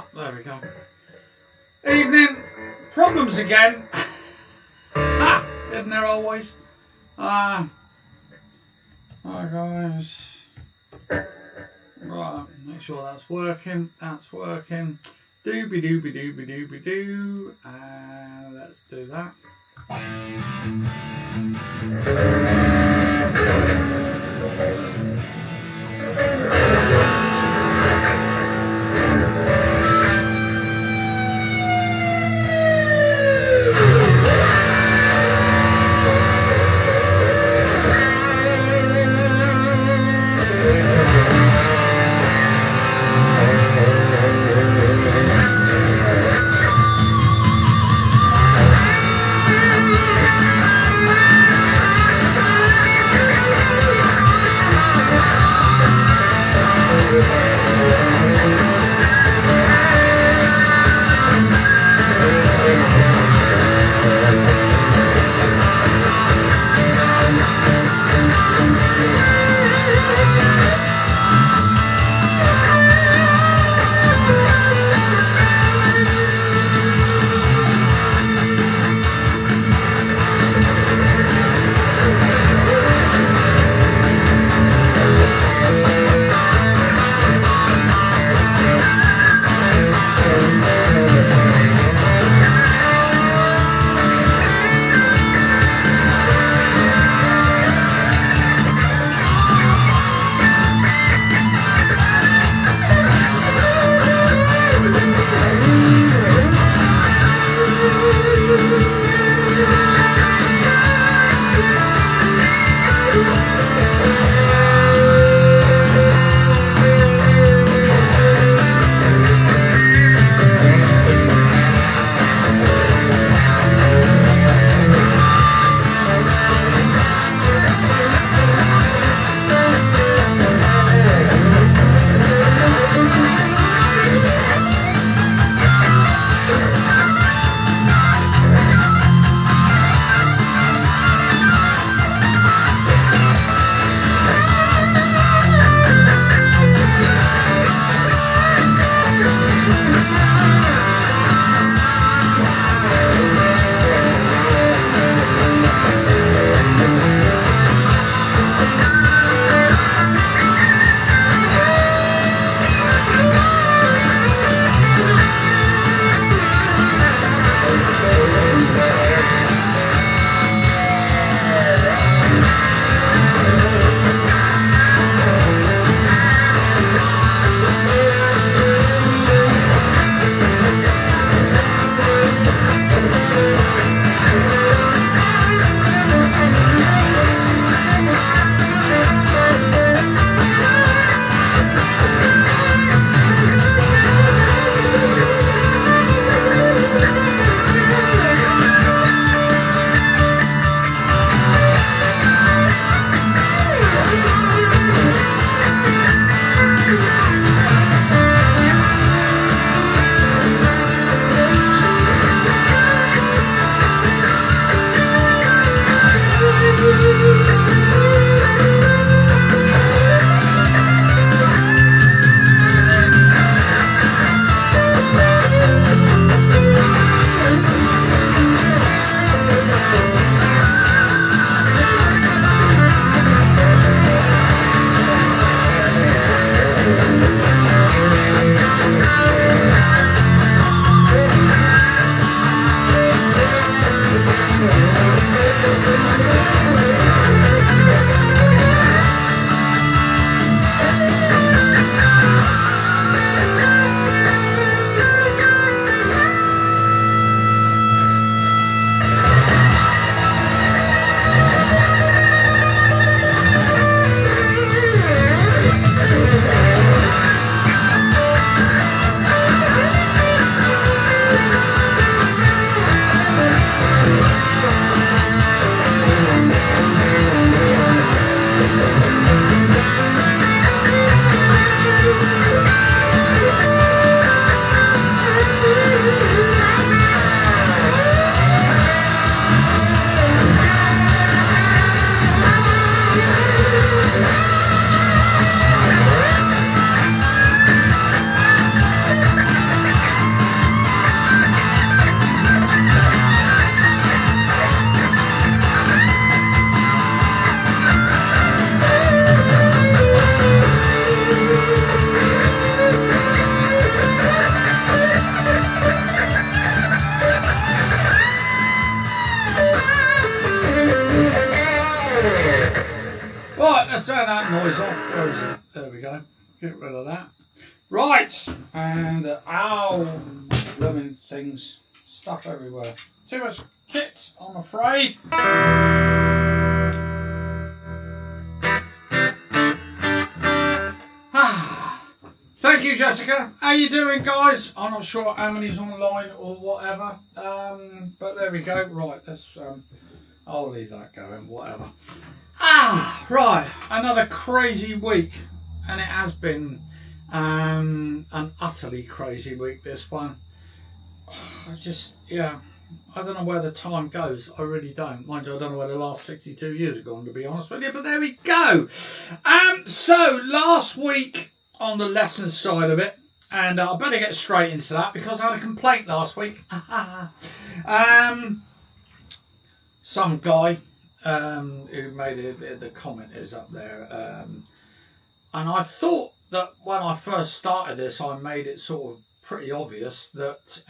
Oh, there we go. Evening. Problems again. Isn't there always? Hi guys. Right, make sure that's working. That's working. Doobie doobie doobie doobie doo. Let's do that. noise off. Where is it? There we go. Get rid of that. Right, and blooming things, stuff everywhere. Too much kit, I'm afraid. Thank you, Jessica. How you doing, guys? I'm not sure how many's online or whatever, but there we go. Right, let's. I'll leave that going. Whatever. Right, another crazy week, and it has been an utterly crazy week. This one. I don't know where the time goes. I really don't. Mind you, I don't know where the last 62 years have gone, to be honest with you. But there we go. So last week on the lessons side of it, and I better get straight into that because I had a complaint last week. Some guy who made it, the comment is up there, and I thought that when I first started this, I made it sort of pretty obvious that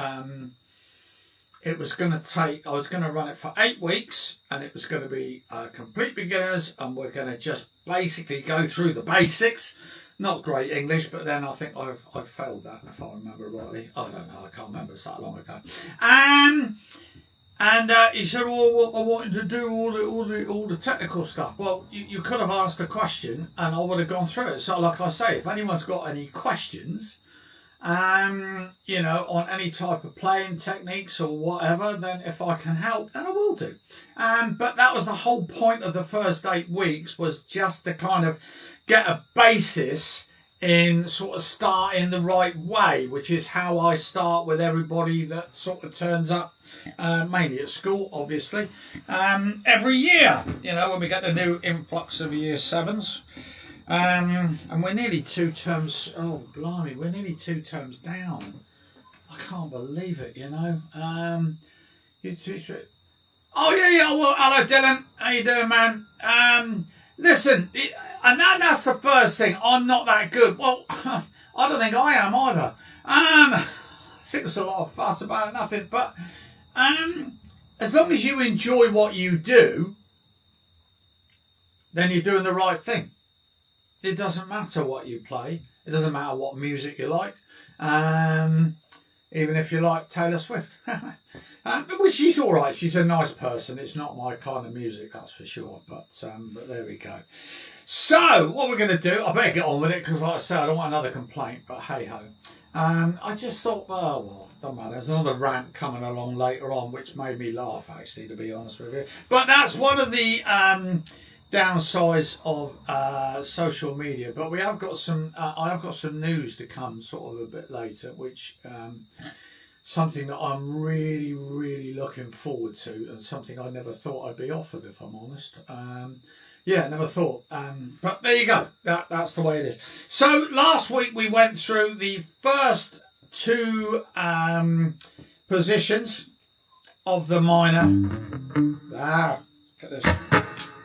it was going to take, I was going to run it for 8 weeks, and it was going to be complete beginners, and we're going to just basically go through the basics. Not great English, but then I think I've failed that, if I remember rightly. I don't know, I can't remember, it's that long ago. And he said, well, I wanted to do all the technical stuff. Well, you could have asked a question, and I would have gone through it. So, like I say, if anyone's got any questions, you know, on any type of playing techniques or whatever, then if I can help, then I will do. But that was the whole point of the first 8 weeks, was just to kind of get a basis in sort of starting the right way, which is how I start with everybody that sort of turns up, mainly at school, obviously, every year, you know, when we get the new influx of year 7s. And we're nearly 2 terms, oh blimey, we're nearly 2 terms down. I can't believe it, you know. Oh yeah, well, hello Dylan, how you doing, man? Listen, and that's the first thing, I'm not that good. Well, I don't think I am either. I think there's a lot of fuss about nothing, but as long as you enjoy what you do, then you're doing the right thing. It doesn't matter what you play. It doesn't matter what music you like. Even if you like Taylor Swift. Which she's all right. She's a nice person. It's not my kind of music, that's for sure. But there we go. So, what we're going to do, I better get on with it because, like I said, I don't want another complaint. But hey-ho. I just thought, well, don't matter. There's another rant coming along later on, which made me laugh, actually, to be honest with you. But that's one of the downsides of social media. But we have got some I have got some news to come sort of a bit later, which something that I'm really looking forward to, and something I never thought I'd be offered, if I'm honest. Yeah, never thought, but there you go. That's the way it is. So last week we went through the first 2 positions of the minor. Get this.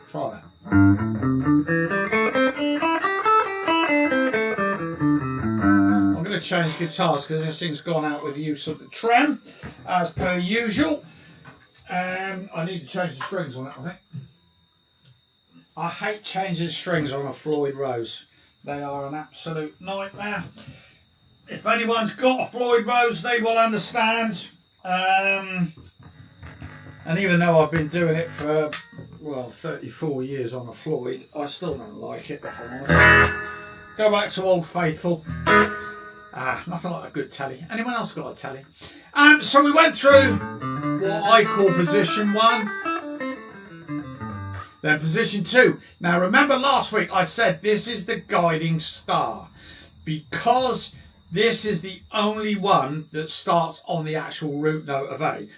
Try that. I'm going to change guitars because this thing's gone out with the use of the trem, as per usual. I need to change the strings on it, I think. I hate changing strings on a Floyd Rose. They are an absolute nightmare. If anyone's got a Floyd Rose, they will understand. And even though I've been doing it for, well, 34 years on a Floyd, I still don't like it, if I'm honest. Go back to Old Faithful. Nothing like a good telly. Anyone else got a telly? So we went through what I call position 1. Then position 2. Now remember last week I said this is the guiding star, because this is the only one that starts on the actual root note of A.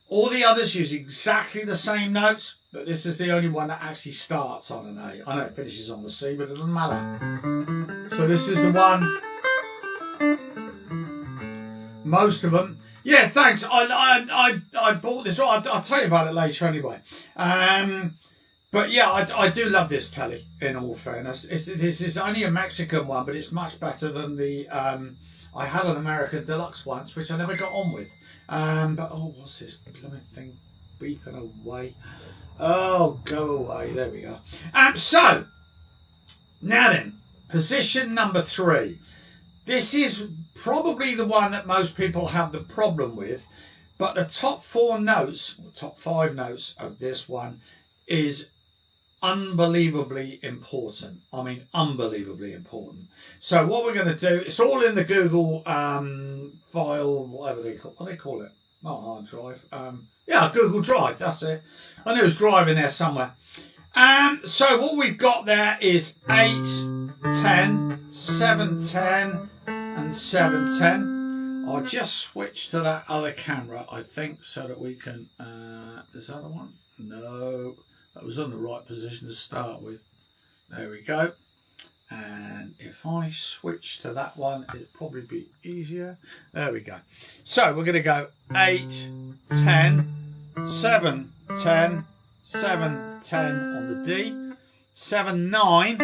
All the others use exactly the same notes, but this is the only one that actually starts on an A. I know it finishes on the C, but it doesn't matter. So this is the one. Most of them. Yeah, thanks. I bought this. I'll tell you about it later anyway. But yeah, I do love this telly, in all fairness. This is only a Mexican one, but it's much better than the... I had an American Deluxe once, which I never got on with. But, oh, what's this blooming thing beeping away? Oh, go away. There we go. So, Now then, position number 3. This is probably the one that most people have the problem with, but the top 4 notes, or top 5 notes of this one is unbelievably important. I mean, unbelievably important. So what we're going to do, it's all in the Google file, whatever they call it. Not hard drive. Yeah, Google Drive, that's it. I knew it was Drive in there somewhere. So what we've got there is 8, 10, 7, 10, and 7, 10. I'll just switch to that other camera, I think, so that we can... is that the one? No, that was on the right position to start with. There we go. And if I switch to that one, it'd probably be easier. There we go. So we're going to go 8, 10, 7, 10, 7, 10 on the D, 7, 9.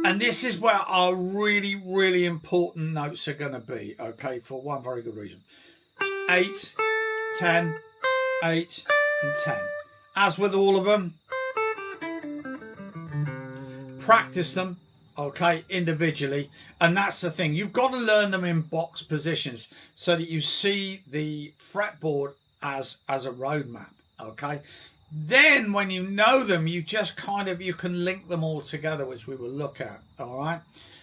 And this is where our really, really important notes are going to be, okay, for one very good reason. 8, 10, 8, and 10. As with all of them, practice them, okay, individually. And that's the thing. You've got to learn them in box positions so that you see the fretboard as a roadmap, okay? Then when you know them, you just you can link them all together, which we will look at, all right?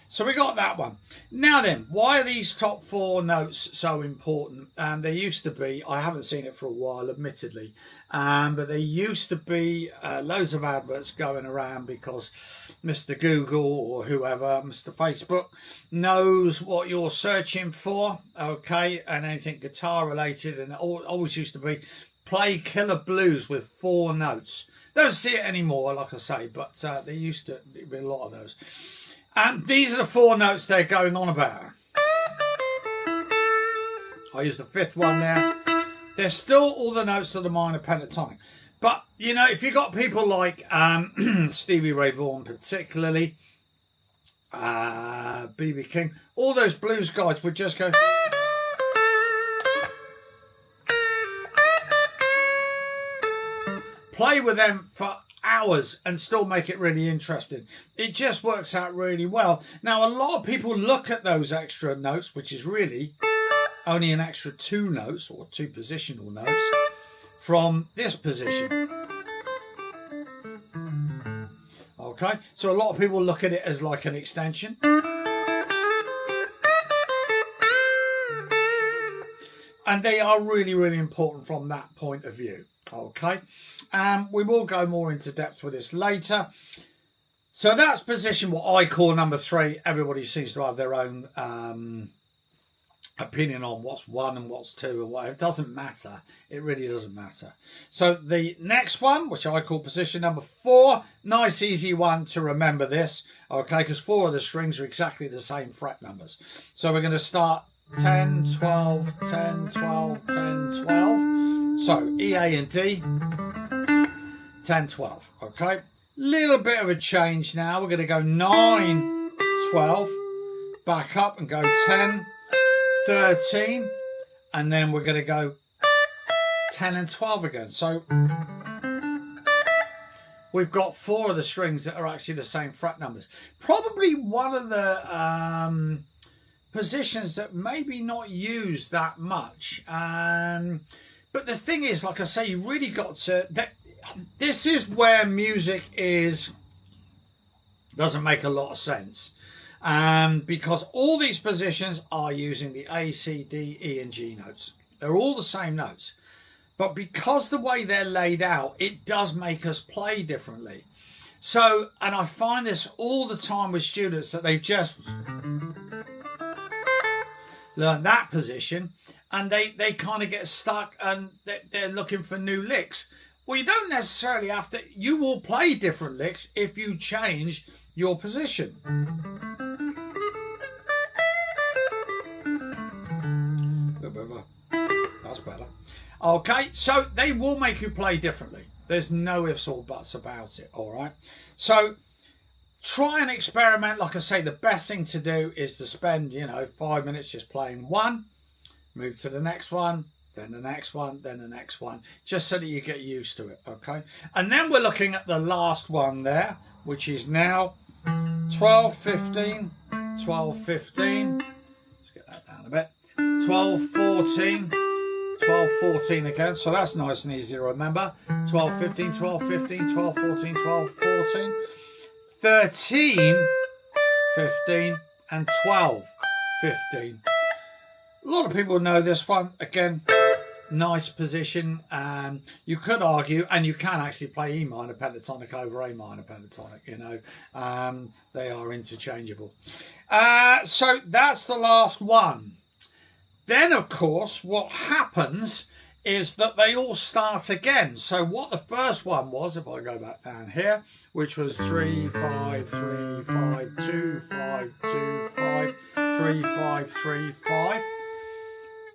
So we got that one. Now then, why are these top 4 notes so important? They used to be, I haven't seen it for a while, admittedly, but there used to be loads of adverts going around because Mr. Google or whoever, Mr. Facebook, knows what you're searching for, okay, and anything guitar related, and it always used to be play killer blues with 4 notes. Don't see it anymore, like I say, but there used to be a lot of those. These are the 4 notes they're going on about. I used the 5th one there. They're still all the notes of the minor pentatonic. But, you know, if you've got people like Stevie Ray Vaughan particularly, B.B. King, all those blues guys would just go... play with them for hours and still make it really interesting. It just works out really well. Now, a lot of people look at those extra notes, which is really only an extra 2 notes or 2 positional notes from this position. Okay, so a lot of people look at it as like an extension. And they are really, really important from that point of view. Okay, we will go more into depth with this later. So that's position what I call number 3. Everybody seems to have their own opinion on what's 1 and what's 2 or whatever. It doesn't matter. It really doesn't matter. So the next one, which I call position number 4, nice easy one to remember this, okay, because 4 of the strings are exactly the same fret numbers. So we're going to start 10, 12, 10, 12, 10, 12. So E, A and D, 10, 12, okay? Little bit of a change now. We're going to go 9, 12, back up and go 10, 13, and then we're going to go 10 and 12 again. So we've got 4 of the strings that are actually the same fret numbers. Probably one of the positions that maybe not used that much. But the thing is, like I say, you really got to... This is where music doesn't make a lot of sense. Because all these positions are using the A, C, D, E and G notes. They're all the same notes. But because the way they're laid out, it does make us play differently. So, and I find this all the time with students that they've just learned that position and they kind of get stuck and they're looking for new licks. Well, you don't necessarily have to. You will play different licks if you change your position. That's better. Okay, so they will make you play differently. There's no ifs or buts about it, all right? So try and experiment. Like I say, the best thing to do is to spend, 5 minutes just playing one, move to the next one, then the next one, then the next one, just so that you get used to it, okay? And then we're looking at the last one there, which is now 12, 15, 12, 15. Let's get that down a bit. 12, 14, 12, 14 again. So that's nice and easy to remember. 12, 15, 12, 15, 12, 14, 12, 14. 13, 15, and 12, 15. A lot of people know this one. Again, nice position. You could argue, and you can actually play E minor pentatonic over A minor pentatonic, you know. They are interchangeable. So that's the last one. Then, of course, what happens is that they all start again. So what the first one was, if I go back down here, which was 3, 5, 3, 5, 2, 5, 2, 5, 3, 5, 3, 5.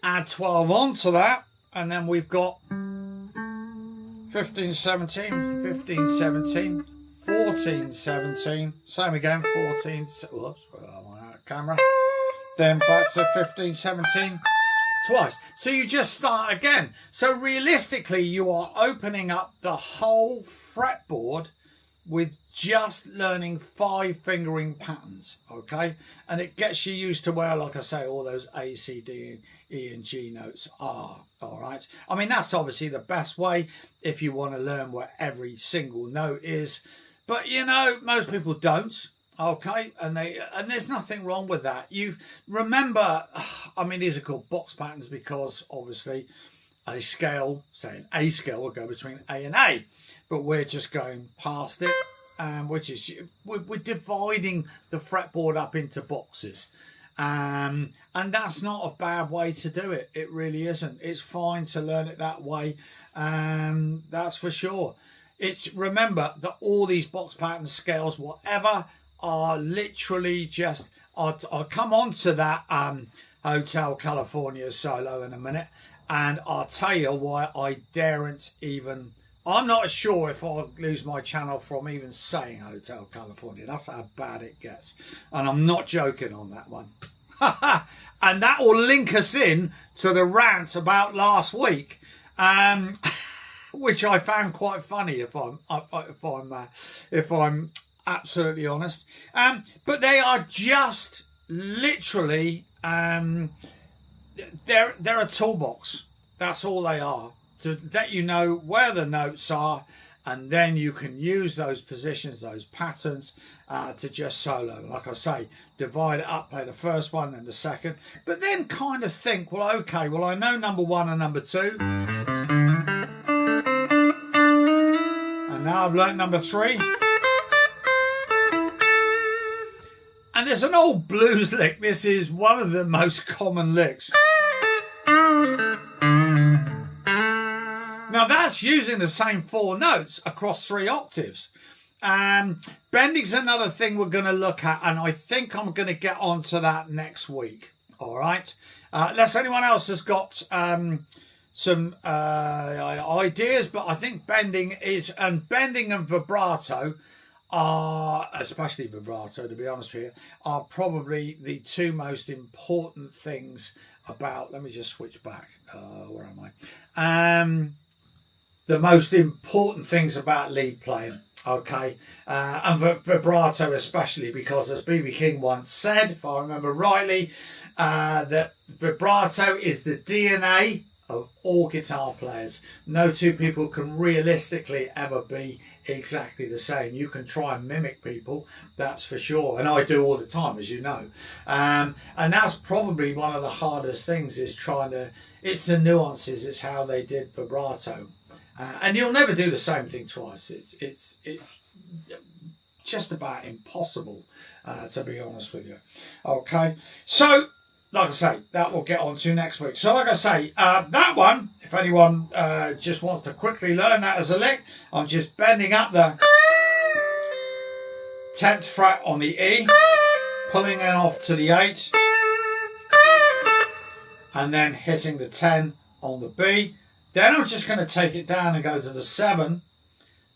Add 12 onto that, and then we've got 15, 17, 15, 17, 14, 17. Same again, 14, whoops, put that one out of camera. Then back to 15, 17. Twice. So you just start again. So realistically, you are opening up the whole fretboard with just learning 5 fingering patterns, okay? And it gets you used to where, like I say, all those A, C, D, E and G notes are, all right? I mean, that's obviously the best way if you want to learn where every single note is. But, you know, most people don't. Okay, and there's nothing wrong with that. You remember, I mean, these are called box patterns because obviously a scale, say an A scale, will go between A and A, but we're just going past it, which is we're dividing the fretboard up into boxes, and that's not a bad way to do it. It really isn't. It's fine to learn it that way, that's for sure. It's remember that all these box patterns, scales, whatever, are literally just, I'll come on to that Hotel California solo in a minute, and I'll tell you why I daren't even, I'm not sure if I'll lose my channel from even saying Hotel California. That's how bad it gets, and I'm not joking on that one. And that will link us in to the rant about last week, which I found quite funny if I'm absolutely honest. But they are just literally they're a toolbox. That's all they are, to let you know where the notes are, and then you can use those positions, those patterns, to just solo. Like I say, divide it up, play the first one then the second, but then kind of think, well, okay, well, I know number 1 and number 2, and now I've learnt number 3. And there's an old blues lick. This is one of the most common licks. Now that's using the same 4 notes across 3 octaves. Bending's another thing we're going to look at, and I think I'm going to get onto that next week. All right. Unless anyone else has got some ideas, but I think bending and vibrato are, especially vibrato, to be honest with you, are probably the 2 most important things about, let me just switch back, where am I? The most important things about lead playing, okay? And vibrato especially, because as B.B. King once said, if I remember rightly, that vibrato is the DNA of all guitar players. No 2 people can realistically ever be exactly the same. You can try and mimic people, that's for sure, and I do all the time, as you know, and that's probably one of the hardest things, is trying to, it's the nuances, it's how they did vibrato, and you'll never do the same thing twice. It's just about impossible, to be honest with you. Okay, so like I say, that we'll get on to next week. So like I say, that one, if anyone just wants to quickly learn that as a lick, I'm just bending up the 10th fret on the E, pulling it off to the 8, and then hitting the 10 on the B. Then I'm just going to take it down and go to the 7,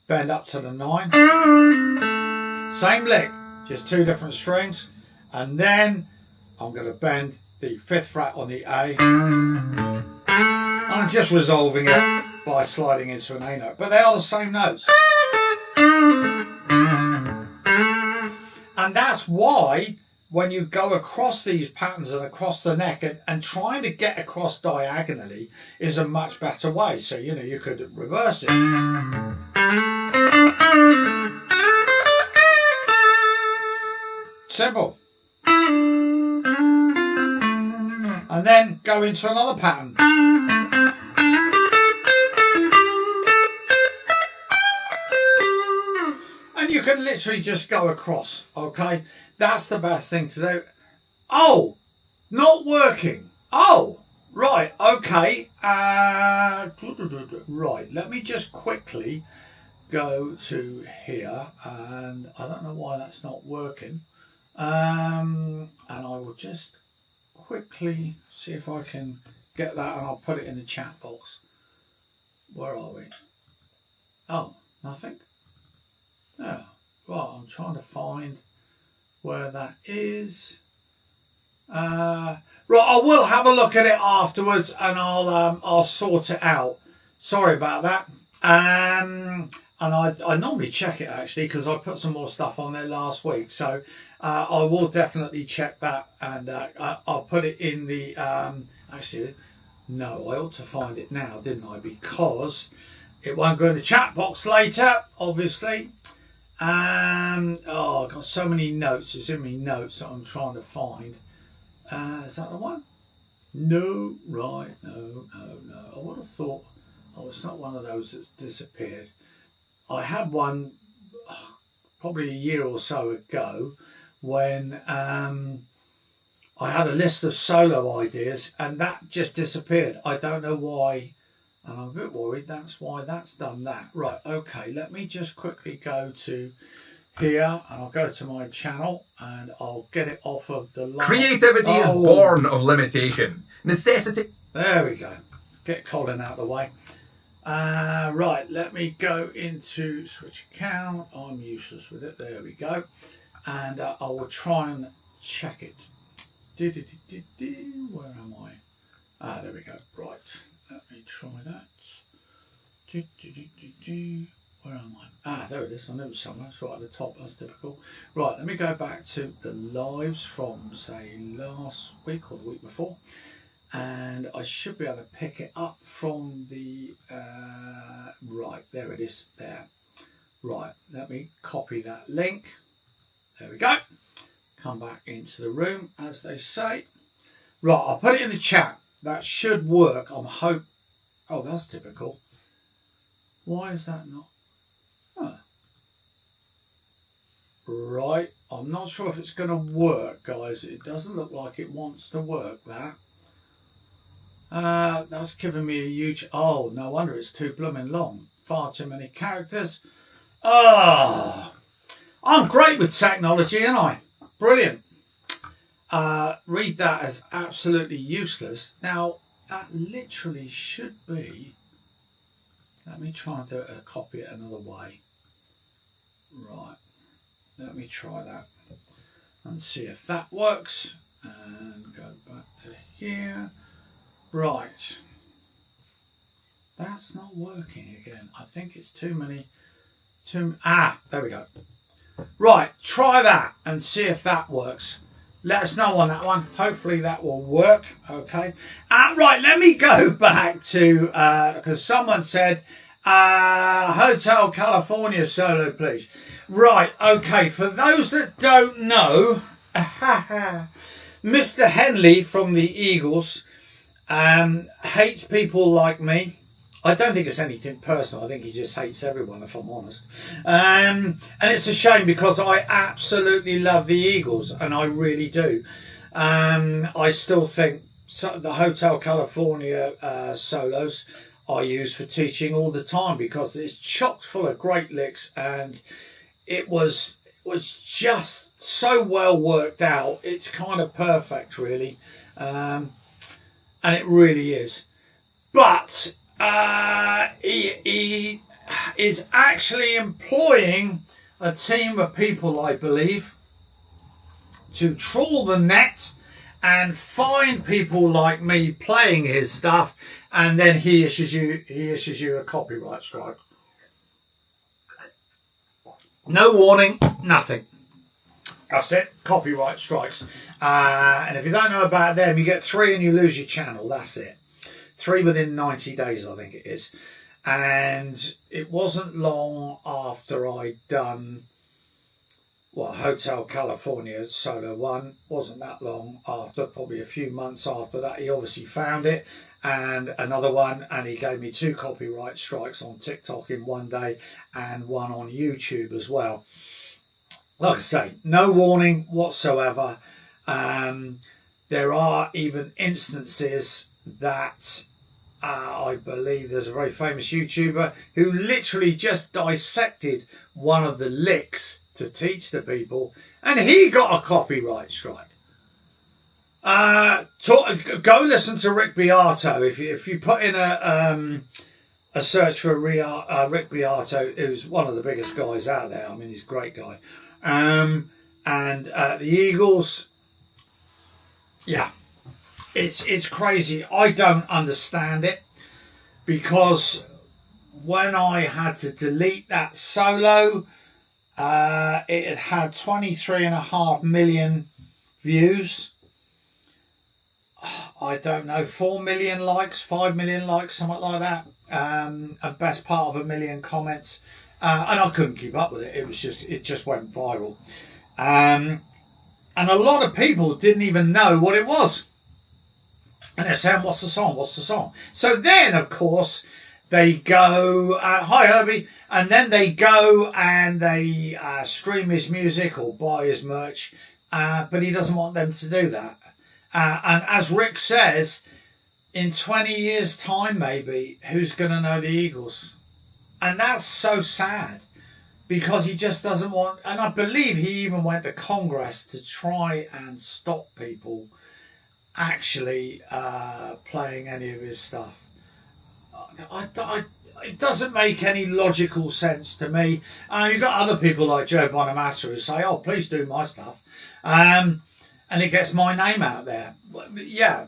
bend up to the 9. Same lick, just 2 different strings, and then I'm going to bend the 5th fret on the A. I'm just resolving it by sliding into an A note, but they are the same notes. And that's why when you go across these patterns and across the neck and trying to get across diagonally is a much better way. So, you know, you could reverse it. Simple. And then go into another pattern. And you can literally just go across, okay? That's the best thing to do. Oh, not working. Oh, right, okay. Right, let me just quickly go to here. And I don't know why that's not working. And I will just quickly see if I can get that, and I'll put it in the chat box. Where are we? Oh, nothing? Yeah, right, I'm trying to find where that is. Right, I will have a look at it afterwards, and I'll sort it out. Sorry about that. And I normally check it actually, because I put some more stuff on there last week, so I will definitely check that, and I'll put it in the actually no, I ought to find it now, didn't I, because it won't go in the chat box later, obviously. Oh, I've got so many notes. It's in my notes that I'm trying to find. Is that the one? No, right, no. I would have thought, oh, it's not one of those that's disappeared. I had one probably a year or so ago when I had a list of solo ideas, and that just disappeared. I don't know why. And I'm a bit worried that's why that's done that. Right, okay, let me just quickly go to here, and I'll go to my channel, and I'll get it off of the line. Creativity is born of limitation. Necessity. There we go. Get Colin out of the way. Right, let me go into switch account. I'm useless with it. There we go. And I will try and check it. Where am I? There we go. Right. Let me try that. Where am I? There it is. I knew it was somewhere. It's right at the top. That's typical. Right, let me go back to the lives from, say, last week or the week before. And I should be able to pick it up from the... right, there it is. There. Right, let me copy that link. There we go. Come back into the room, as they say. Right, I'll put it in the chat. That should work. I'm hope. Oh, that's typical. Why is that not? Huh. Right. I'm not sure if it's going to work, guys. It doesn't look like it wants to work, that. That's giving me a huge... Oh, no wonder it's too blooming long. Far too many characters. Oh, I'm great with technology, aren't I? Brilliant. Read that as absolutely useless. Now, that literally should be... Let me try and do it, copy it another way. Right. Let me try that and see if that works. And go back to here. Right. That's not working again. I think it's too many... there we go. Right, try that and see if that works. Let us know on that one. Hopefully that will work. Okay. Right, let me go back to, because someone said, Hotel California solo, please. Right, okay. For those that don't know, Mr. Henley from the Eagles hates people like me. I don't think it's anything personal. I think he just hates everyone, if I'm honest. And it's a shame because I absolutely love the Eagles, and I really do. I still think the Hotel California solos I use for teaching all the time because it's chock full of great licks, and it was just so well worked out. It's kind of perfect, really. And it really is. But... he is actually employing a team of people, I believe, to trawl the net and find people like me playing his stuff, and then he issues you a copyright strike. No warning, nothing. That's it, copyright strikes. And if you don't know about them, you get 3 and you lose your channel. That's it. 3 within 90 days, I think it is. And it wasn't long after I'd done, well, Hotel California solo one. Wasn't that long after, probably a few months after that, he obviously found it. And another one, and he gave me 2 copyright strikes on TikTok in one day and one on YouTube as well. Like I say, no warning whatsoever. There are even instances that I believe there's a very famous YouTuber who literally just dissected one of the licks to teach the people, and he got a copyright strike. Go listen to Rick Beato. If you put in a search for Rick Beato, who's one of the biggest guys out there. I mean, he's a great guy. And the Eagles, yeah, it's crazy. I don't understand it, because when I had to delete that solo, it had 23.5 million views. I don't know, 4 million likes, 5 million likes, something like that. A best part of 1 million comments. And I couldn't keep up with it. It just went viral. And a lot of people didn't even know what it was. And they're saying, what's the song? What's the song? So then, of course, they go, hi Herbie. And then they go and they stream his music or buy his merch. But he doesn't want them to do that. And as Rick says, in 20 years' time, maybe, who's going to know the Eagles? And that's so sad, because he just doesn't want, and I believe he even went to Congress to try and stop people actually playing any of his stuff. It doesn't make any logical sense to me. You've got other people like Joe Bonamassa who say, oh, please do my stuff. And it gets my name out there. Yeah.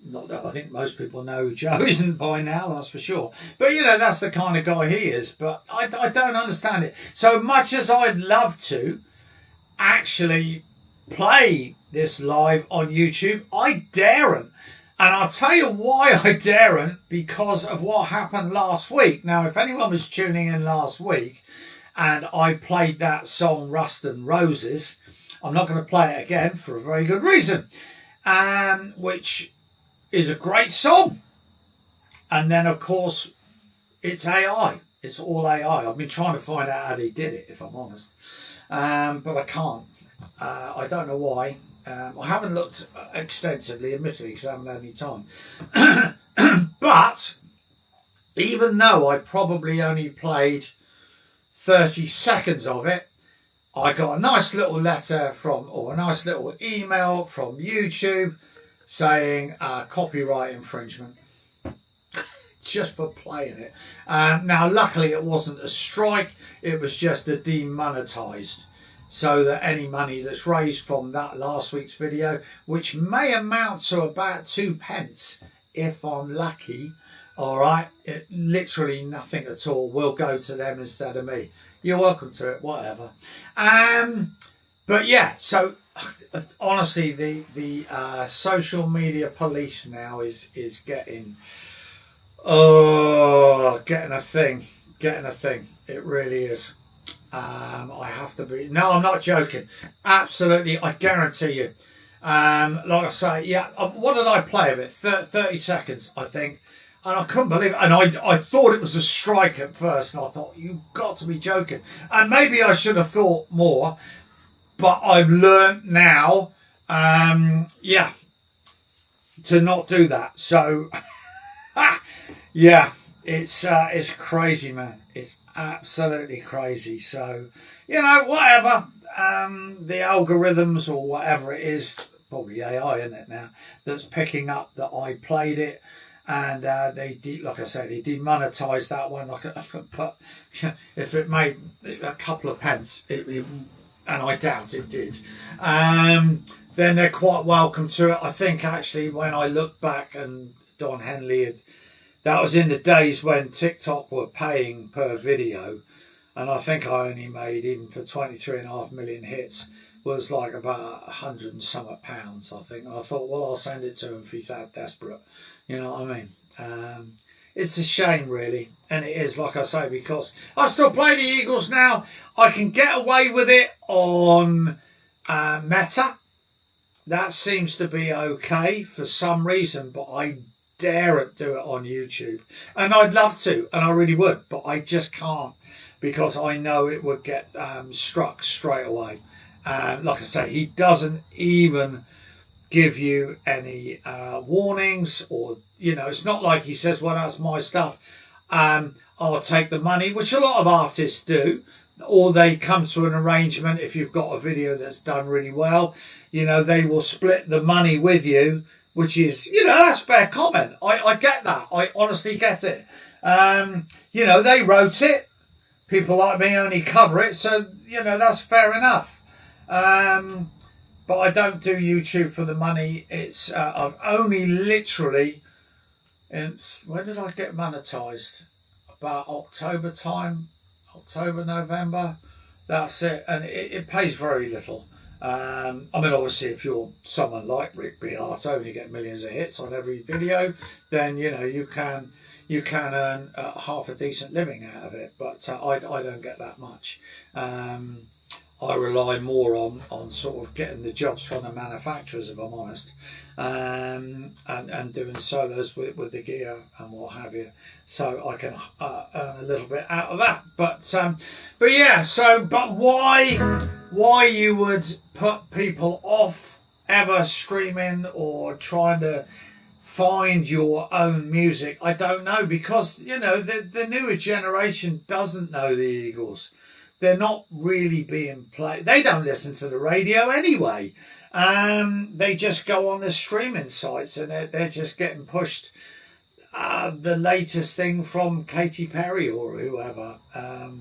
Not that I think most people know who Joe isn't by now, that's for sure. But, you know, that's the kind of guy he is. But I don't understand it. So much as I'd love to actually play this live on YouTube, I daren't. And I'll tell you why I daren't, because of what happened last week. Now, if anyone was tuning in last week and I played that song, Rust and Roses, I'm not going to play it again for a very good reason, which is a great song. And then, of course, it's AI. It's all AI. I've been trying to find out how they did it, if I'm honest. But I can't. I don't know why. I haven't looked extensively, admittedly, because I haven't had any time. But even though I probably only played 30 seconds of it, I got a nice little letter or a nice little email from YouTube saying copyright infringement just for playing it. Now, luckily, it wasn't a strike. It was just a demonetized, so that any money that's raised from that last week's video, which may amount to about 2p if I'm lucky, all right, it literally nothing at all, will go to them instead of me. You're welcome to it, whatever. But yeah, so honestly, the social media police now is getting a thing. It really is. I have to be. No, I'm not joking. Absolutely, I guarantee you. Like I say, yeah. What did I play of it? 30 seconds, I think. And I couldn't believe it. And I thought it was a strike at first. And I thought, you've got to be joking. And maybe I should have thought more. But I've learned now, yeah, to not do that. So, yeah, it's crazy, man. It's absolutely crazy. So, you know, whatever. The algorithms or whatever it is, probably AI, isn't it now, that's picking up that I played it. And like I said, they demonetized that one. But if it made a couple of pence, and I doubt it did, then they're quite welcome to it. I think actually, when I look back, and Don Henley that was in the days when TikTok were paying per video, and I think I only made, even for 23.5 million hits, was like about £100 and something, I think. And I thought, well, I'll send it to him if he's that desperate. You know what I mean? It's a shame, really. And it is, like I say, because I still play the Eagles now. I can get away with it on Meta. That seems to be okay for some reason, but I daren't do it on YouTube. And I'd love to, and I really would, but I just can't because I know it would get struck straight away. Like I say, he doesn't even give you any warnings, or, you know, it's not like he says, well, that's my stuff. I'll take the money, which a lot of artists do, or they come to an arrangement. If you've got a video that's done really well, you know, they will split the money with you, which is, you know, that's fair comment. I get that. I honestly get it. You know, they wrote it. People like me only cover it. So, you know, that's fair enough. But I don't do YouTube for the money. It's I've only literally, when did I get monetized? About October time, October, November. That's it. And it pays very little. I mean, obviously, if you're someone like Rick Beato and you get millions of hits on every video, then, you know, you can earn half a decent living out of it. But I don't get that much. I rely more on sort of getting the jobs from the manufacturers, if I'm honest, and doing solos with the gear and what have you, so I can earn a little bit out of that. But yeah. But why you would put people off ever streaming or trying to find your own music, I don't know, because, you know, the newer generation doesn't know the Eagles. They're not really being played. They don't listen to the radio anyway. They just go on the streaming sites and they're just getting pushed the latest thing from Katy Perry or whoever,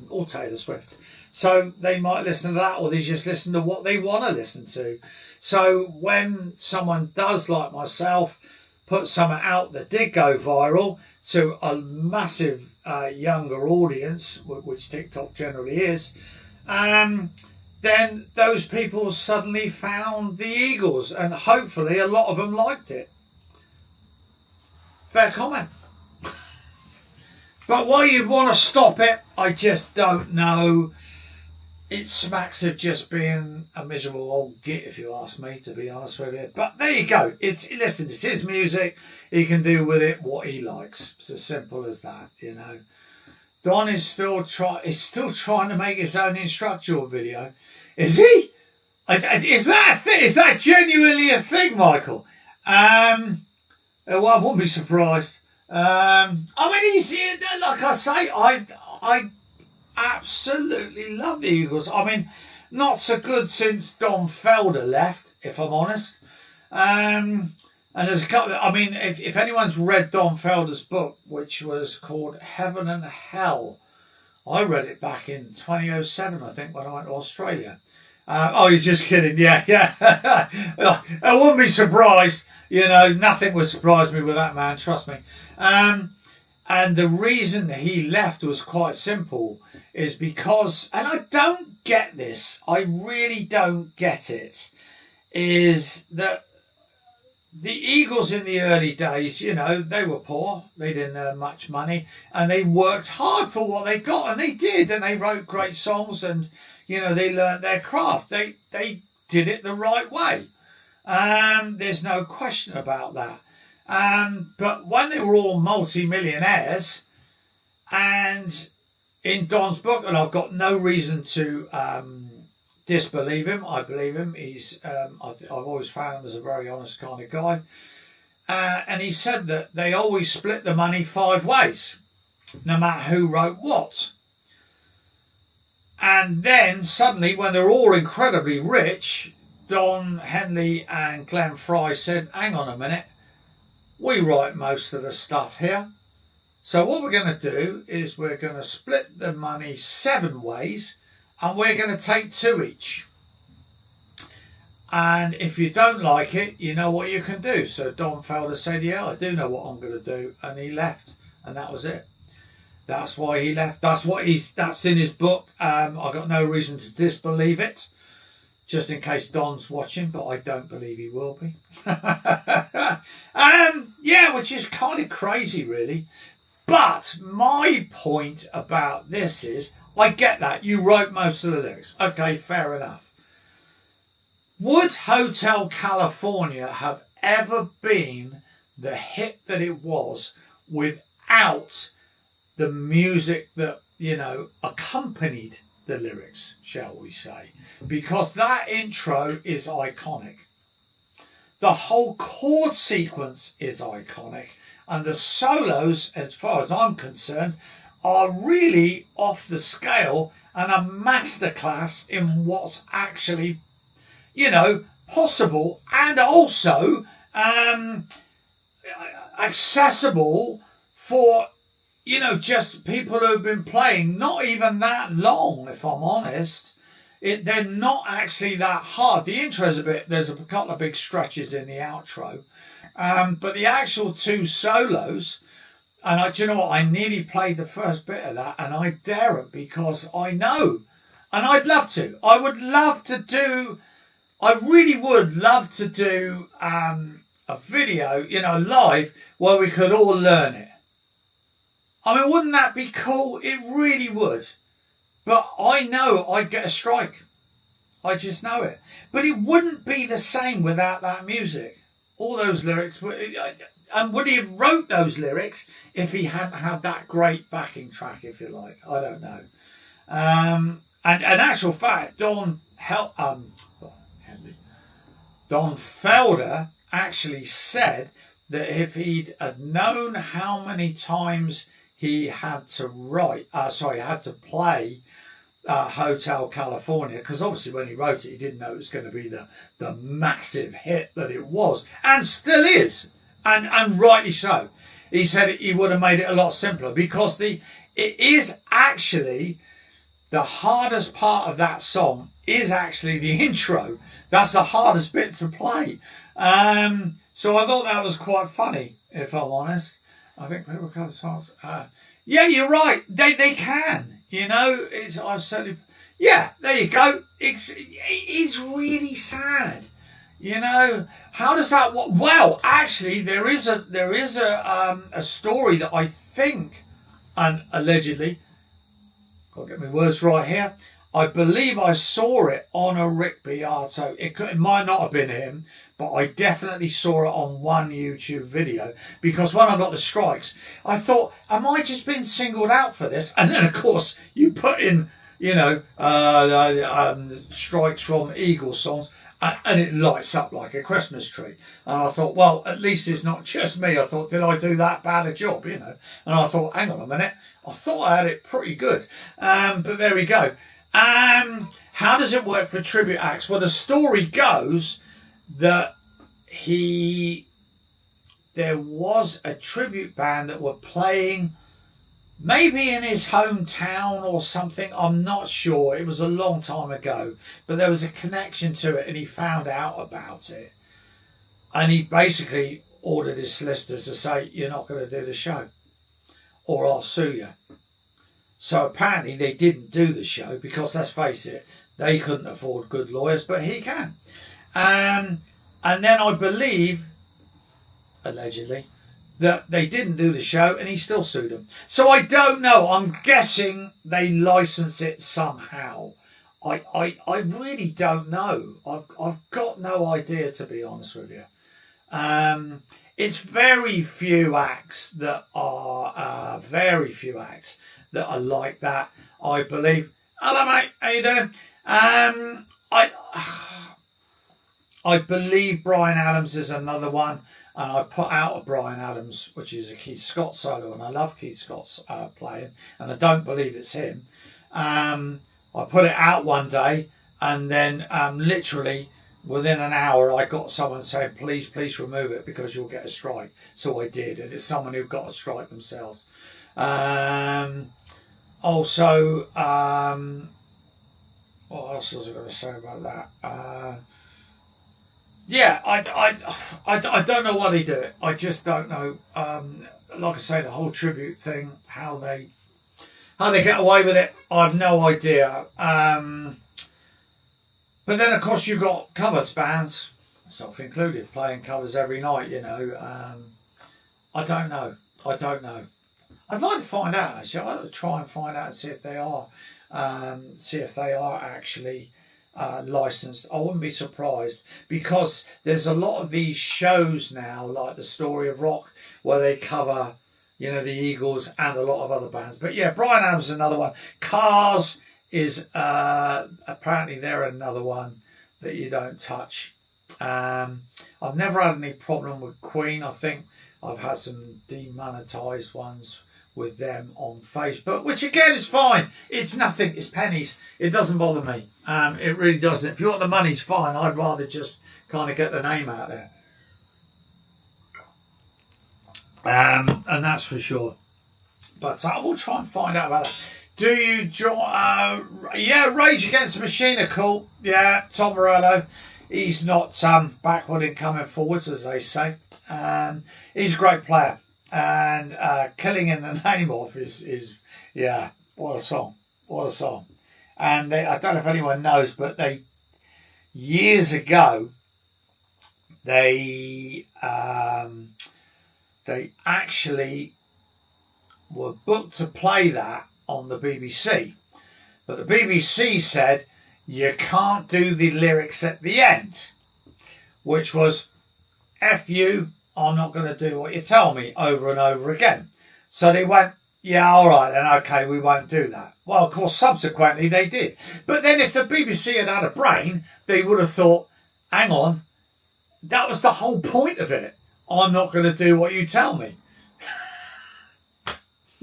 or Taylor Swift. So they might listen to that, or they just listen to what they want to listen to. So when someone does, like myself, put something out that did go viral to a massive younger audience, which TikTok generally is, then those people suddenly found the Eagles, and hopefully a lot of them liked it. Fair comment. But why you'd want to stop it, I just don't know. It smacks of just being a miserable old git, if you ask me, to be honest with you. But there you go. Listen, it's his music. He can do with it what he likes. It's as simple as that, you know. Don is still trying to make his own instructional video. Is he? Is that a thing? Is that genuinely a thing, Michael? Well, I wouldn't be surprised. I mean, he's, like I say, I absolutely love the Eagles. I mean, not so good since Don Felder left, if I'm honest. And there's a couple. I mean, if anyone's read Don Felder's book, which was called Heaven and Hell, I read it back in 2007, I think, when I went to Australia. Oh, you're just kidding? Yeah. I wouldn't be surprised. You know, nothing would surprise me with that man. Trust me. And the reason he left was quite simple, is because, and I don't get this, I really don't get it, is that the Eagles in the early days, you know, they were poor, they didn't earn much money, and they worked hard for what they got, and they did, and they wrote great songs, and, you know, they learnt their craft. They did it the right way. There's no question about that. But when they were all multi-millionaires, and in Don's book, and I've got no reason to disbelieve him, I believe him. He's I've always found him as a very honest kind of guy. And he said that they always split the money 5 ways, no matter who wrote what. And then suddenly, when they're all incredibly rich, Don Henley and Glenn Fry said, hang on a minute, we write most of the stuff here. So what we're going to do is we're going to split the money 7 ways, and we're going to take 2 each. And if you don't like it, you know what you can do. So Don Felder said, yeah, I do know what I'm going to do. And he left. And that was it. That's why he left. That's in his book. I got no reason to disbelieve it. just in case Don's watching, but I don't believe he will be. Yeah, which is kind of crazy, really. But my point about this is, I get that. You wrote most of the lyrics. Okay, fair enough. Would Hotel California have ever been the hit that it was without the music that, you know, accompanied the lyrics, shall we say? Because that intro is iconic. The whole chord sequence is iconic. And the solos, as far as I'm concerned, are really off the scale and a masterclass in what's actually, you know, possible and also accessible for, you know, just people who've been playing not even that long, if I'm honest. They're not actually that hard. The intro's there's a couple of big stretches in the outro. But the actual two solos, and do you know what? I nearly played the first bit of that, and I daren't because I know, and I'd love to. I really would love to do a video, you know, live where we could all learn it. I mean, wouldn't that be cool? It really would. But I know I'd get a strike. I just know it. But it wouldn't be the same without that music. All those lyrics, and would he have wrote those lyrics if he hadn't had that great backing track, if you like? I don't know. And in actual fact, Don Felder actually said that if he'd had known how many times he had to play Hotel California, because obviously when he wrote it, he didn't know it was going to be the massive hit that it was, and still is, and rightly so. He said he would have made it a lot simpler because it is actually the hardest part of that song is actually the intro. That's the hardest bit to play. So I thought that was quite funny, if I'm honest. I think people cover songs. Yeah, you're right. They can. You know, I've certainly. Yeah, there you go. It's really sad. You know, how does that? Well, actually, there is a story that I think, and allegedly, got to get my words right here. I believe I saw it on a Rick Beato. It might not have been him, but I definitely saw it on one YouTube video, because when I got the strikes, I thought, am I just being singled out for this? And then, of course, you put in, you know, strikes from Eagles songs, and it lights up like a Christmas tree. And I thought, well, at least it's not just me. I thought, did I do that bad a job, you know? And I thought, hang on a minute, I thought I had it pretty good. But there we go. How does it work for tribute acts? Well, the story goes that there was a tribute band that were playing maybe in his hometown or something. I'm not sure. It was a long time ago, but there was a connection to it, and he found out about it, and he basically ordered his solicitors to say, you're not going to do the show or I'll sue you. So apparently they didn't do the show because, let's face it, they couldn't afford good lawyers, but he can. And then I believe, allegedly, that they didn't do the show and he still sued them. So I don't know. I'm guessing they license it somehow. I really don't know. I've got no idea, to be honest with you. It's very few acts that are like that, I believe. Hello, mate. How you doing? I believe Bryan Adams is another one, and I put out a Bryan Adams, which is a Keith Scott solo, and I love Keith Scott's playing, and I don't believe it's him. I put it out one day, and then literally within an hour, I got someone saying, please remove it because you'll get a strike. So I did, and it's someone who got a strike themselves. Also, what else was I going to say about that? Yeah, I don't know why they do it. I just don't know. Like I say, the whole tribute thing, how they get away with it, I've no idea. But then, of course, you've got covers bands, self included, playing covers every night, you know. I don't know. I'd like to find out, actually. I'd like to try and find out and see if they are actually licensed. I wouldn't be surprised, because there's a lot of these shows now, like The Story of Rock, where they cover, you know, the Eagles and a lot of other bands. But yeah, Bryan Adams is another one. Cars is apparently they're another one that you don't touch. I've never had any problem with Queen. I think I've had some demonetized ones with them on Facebook, which again is fine. It's nothing. It's pennies. It doesn't bother me. It really doesn't. If you want the money, it's fine. I'd rather just kind of get the name out there. And that's for sure. But I will try and find out about it. Do you yeah, Rage Against the Machine are cool. Yeah, Tom Morello. He's not backward in coming forwards, as they say. He's a great player. And Killing in the Name Of is yeah, what a song. What a song. And I don't know if anyone knows, but years ago, they actually were booked to play that on the BBC. But the BBC said, you can't do the lyrics at the end, which was, F you, I'm not going to do what you tell me, over and over again. So they went, yeah, all right, then, okay, we won't do that. Well, of course, subsequently they did. But then if the BBC had had a brain, they would have thought, hang on, that was the whole point of it. I'm not going to do what you tell me.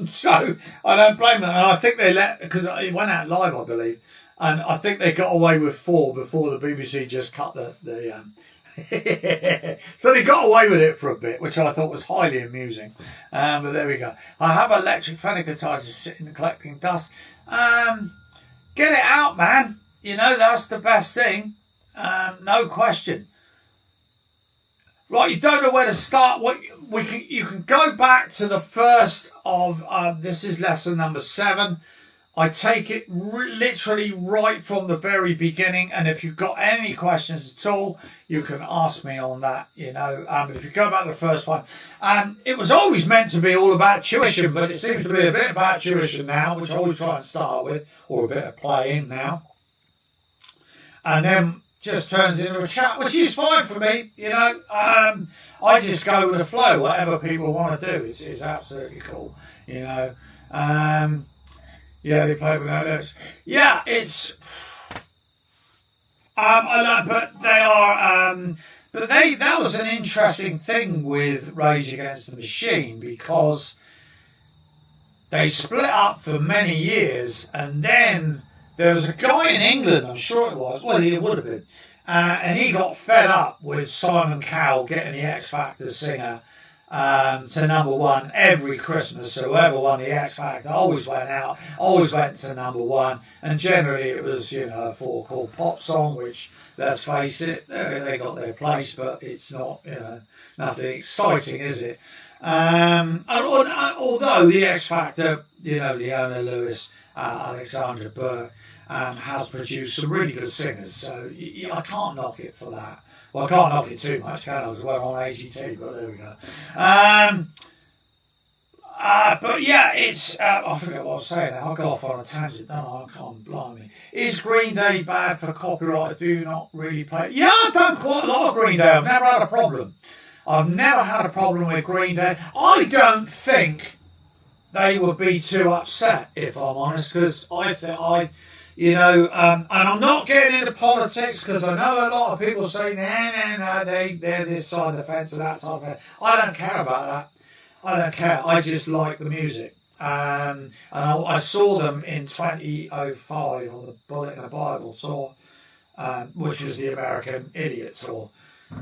So I don't blame them. And I think they because it went out live, I believe. And I think they got away with 4 before the BBC just cut the so they got away with it for a bit, which I thought was highly amusing. But there we go. I have electric Fender guitars just sitting and collecting dust. Get it out, man. You know, that's the best thing. No question. Right, you don't know where to start. You can go back to the first of this is lesson number 7. I take it literally right from the very beginning, and if you've got any questions at all, you can ask me on that. You know, but if you go back to the first one, it was always meant to be all about tuition, but it seems to be a bit about tuition now, which I always try and start with, or a bit of playing now, and then just turns into a chat, which is fine for me. You know, I just go with the flow. Whatever people want to do is absolutely cool. You know, yeah, they play with no lyrics. Yeah, it's I know, but they are but that was an interesting thing with Rage Against the Machine, because they split up for many years, and then there was a guy in England, I'm sure it was, well, it would have been, and he got fed up with Simon Cowell getting the X Factor singer to number 1 every Christmas. So whoever won the X Factor always went to number 1, and generally it was, you know, a 4-chord pop song, which, let's face it, they got their place, but it's not, you know, nothing exciting, is it? Although the X Factor, you know, Leona Lewis, Alexandra Burke, has produced some really good singers, so I can't knock it for that. Well, I can't knock it too much, can I? Because we're on AGT, but there we go. But yeah, it's... I forget what I was saying now. I'll go off on a tangent. No, I can't, blimey. Is Green Day bad for copyright? Do you not really play it? Yeah, I've done quite a lot of Green Day. I've never had a problem. I've never had a problem with Green Day. I don't think they would be too upset, if I'm honest, because I think you know, and I'm not getting into politics, because I know a lot of people say, no, they're this side of the fence and that side of the fence. I don't care about that. I don't care. I just like the music. And I saw them in 2005 on the Bullet in a Bible tour, which was the American Idiot tour.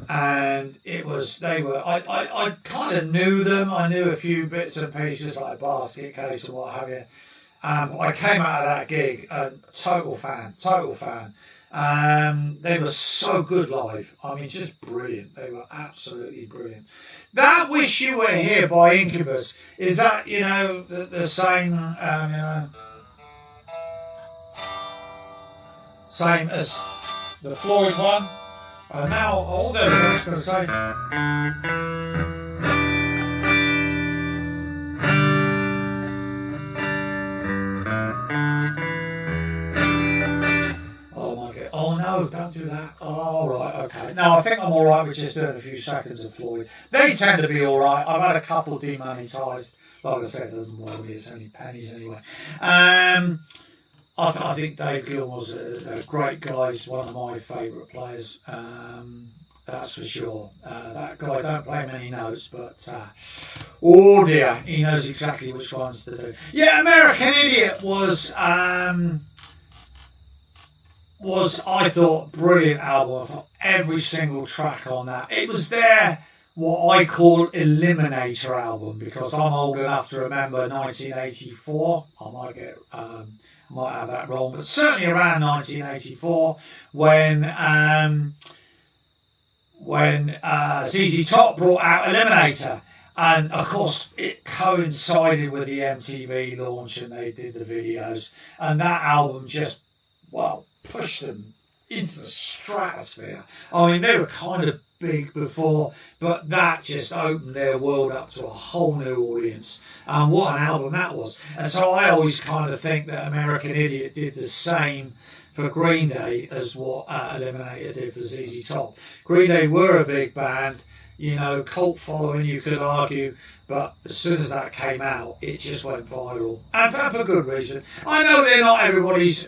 And I kind of knew them. I knew a few bits and pieces, like Basket Case and what have you. I came out of that gig a total fan. They were so good live. I mean, just brilliant. They were absolutely brilliant. That Wish You Were Here by Incubus, is that, you know, the same, you know, same as the Floyd one. And now, all there I was going to say. Oh my God. Oh no, don't do that. Oh, right, okay. No, I think I'm alright with just doing a few seconds of Floyd. They tend to be alright. I've had a couple demonetised. Like I said, it doesn't bother me, it's only pennies anyway. I think Dave Gilmour's a great guy. He's one of my favourite players. That's for sure. That guy don't play many notes, but oh dear, he knows exactly which ones to do. Yeah, American Idiot was I thought brilliant album. I thought every single track on that. It was what I call Eliminator album, because I'm old enough to remember 1984. I might have that wrong, but certainly around 1984 when ZZ Top brought out Eliminator, and of course it coincided with the MTV launch and they did the videos, and that album just pushed them into the stratosphere. I mean, they were kind of big before, but that just opened their world up to a whole new audience. And what an album that was. And so I always kind of think that American Idiot did the same for Green Day as what Eliminator did for ZZ Top. Green Day were a big band, cult following, you could argue, but as soon as that came out, it just went viral. And for good reason. I know they're not everybody's...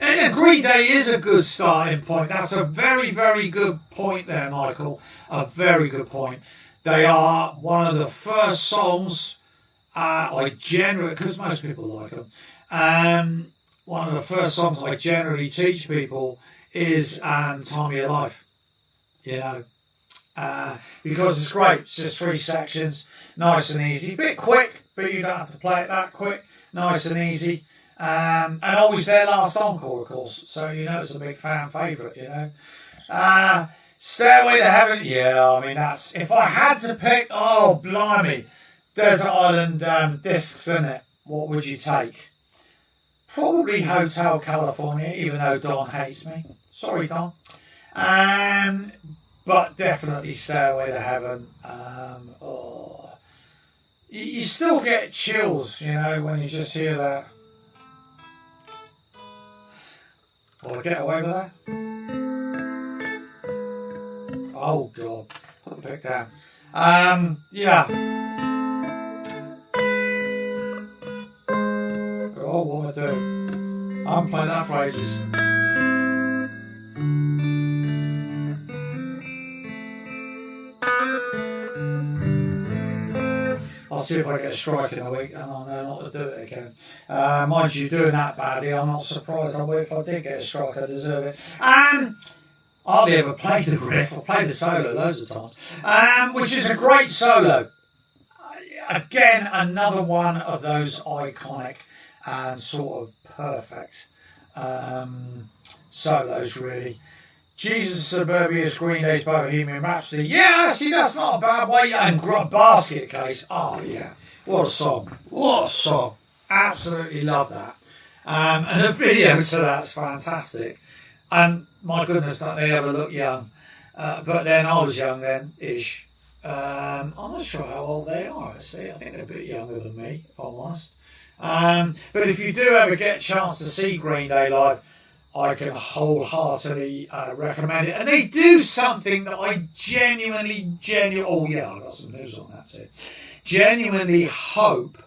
And Green Day is a good starting point. That's a very, very good point there, Michael. A very good point. They are one of the first songs because most people like them. One of the first songs I generally teach people is Time of Your Life. Because it's great. It's just 3 sections, nice and easy. Bit quick, but you don't have to play it that quick. Nice and easy. And always their last encore, of course. So, it's a big fan favourite, Stairway to Heaven, yeah, I mean, that's... If I had to pick, oh, blimey, Desert Island discs, innit? What would you take? Probably Hotel California, even though Don hates me. Sorry, Don. But definitely Stairway to Heaven. You still get chills, when you just hear that. Will I get away with that? Oh God, put the pick down. Yeah. Oh, what am I doing? I haven't played that for ages. I'll see if I get a strike in a week and I'll know not to do it again. Mind you, doing that badly, I'm not surprised. I would if I did get a strike, I deserve it. I hardly ever played the riff. I played the solo loads of times, which is a great solo. Again, another one of those iconic and sort of perfect solos, really. Jesus Suburbia's Green Day's Bohemian Rhapsody. Yeah, see, that's not a bad way. And Basket Case. Oh, yeah. What a song. What a song. Absolutely love that. And the video to that's fantastic. And my goodness, don't they ever look young. But then I was young then, ish. I'm not sure how old they are, actually. I think they're a bit younger than me, if I'm honest. But if you do ever get a chance to see Green Day live, I can wholeheartedly recommend it. And they do something that I genuinely, oh yeah, I've got some news on that too. Genuinely hope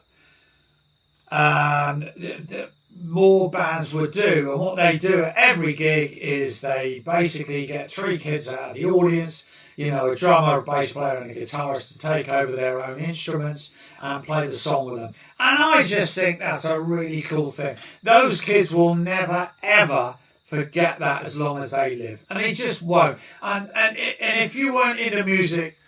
that more bands would do. And what they do at every gig is they basically get 3 kids out of the audience, a drummer, a bass player and a guitarist to take over their own instruments and play the song with them. And I just think that's a really cool thing. Those kids will never, ever forget that as long as they live. And they just won't. And if you weren't into music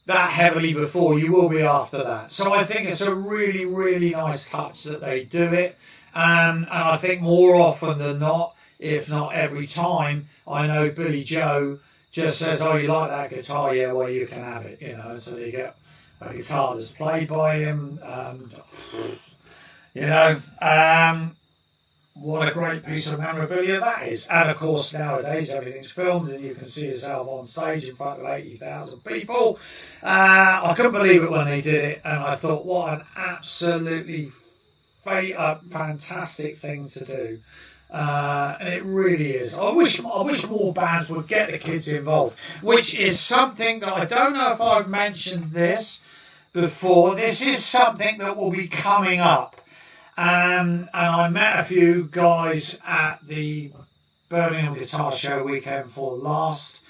that heavily before, you will be after that. So I think it's a really, really nice touch that they do it. And I think more often than not, if not every time, I know Billy Joe just says, oh, you like that guitar? Yeah, well, you can have it, So you get a guitar that's what a great piece of memorabilia that is. And of course, nowadays everything's filmed and you can see yourself on stage in front of 80,000 people. I couldn't believe it when they did it, and I thought, what an absolutely fantastic thing to do. And it really is. I wish more bands would get the kids involved, which is something that I don't know if I've mentioned this before. This is something that will be coming up. And I met a few guys at the Birmingham Guitar Show weekend before last.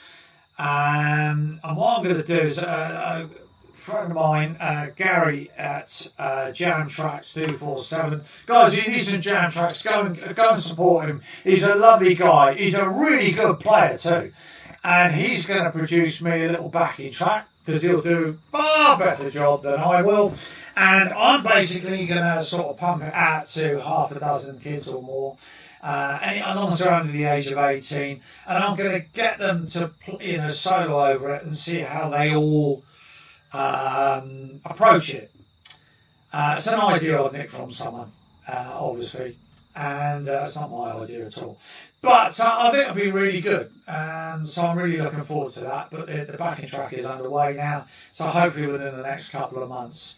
And what I'm going to do is a friend of mine, Gary at Jam Tracks 247. Guys, if you need some Jam Tracks, go and support him. He's a lovely guy. He's a really good player too. And he's going to produce me a little backing track because he'll do a far better job than I will. And I'm basically going to sort of pump it out to half a dozen kids or more, as long as they're under the age of 18. And I'm going to get them to solo over it and see how they all approach it. It's an idea I nicked from someone, obviously, and it's not my idea at all. But I think it'll be really good. So I'm really looking forward to that. But the backing track is underway now, so hopefully within the next couple of months.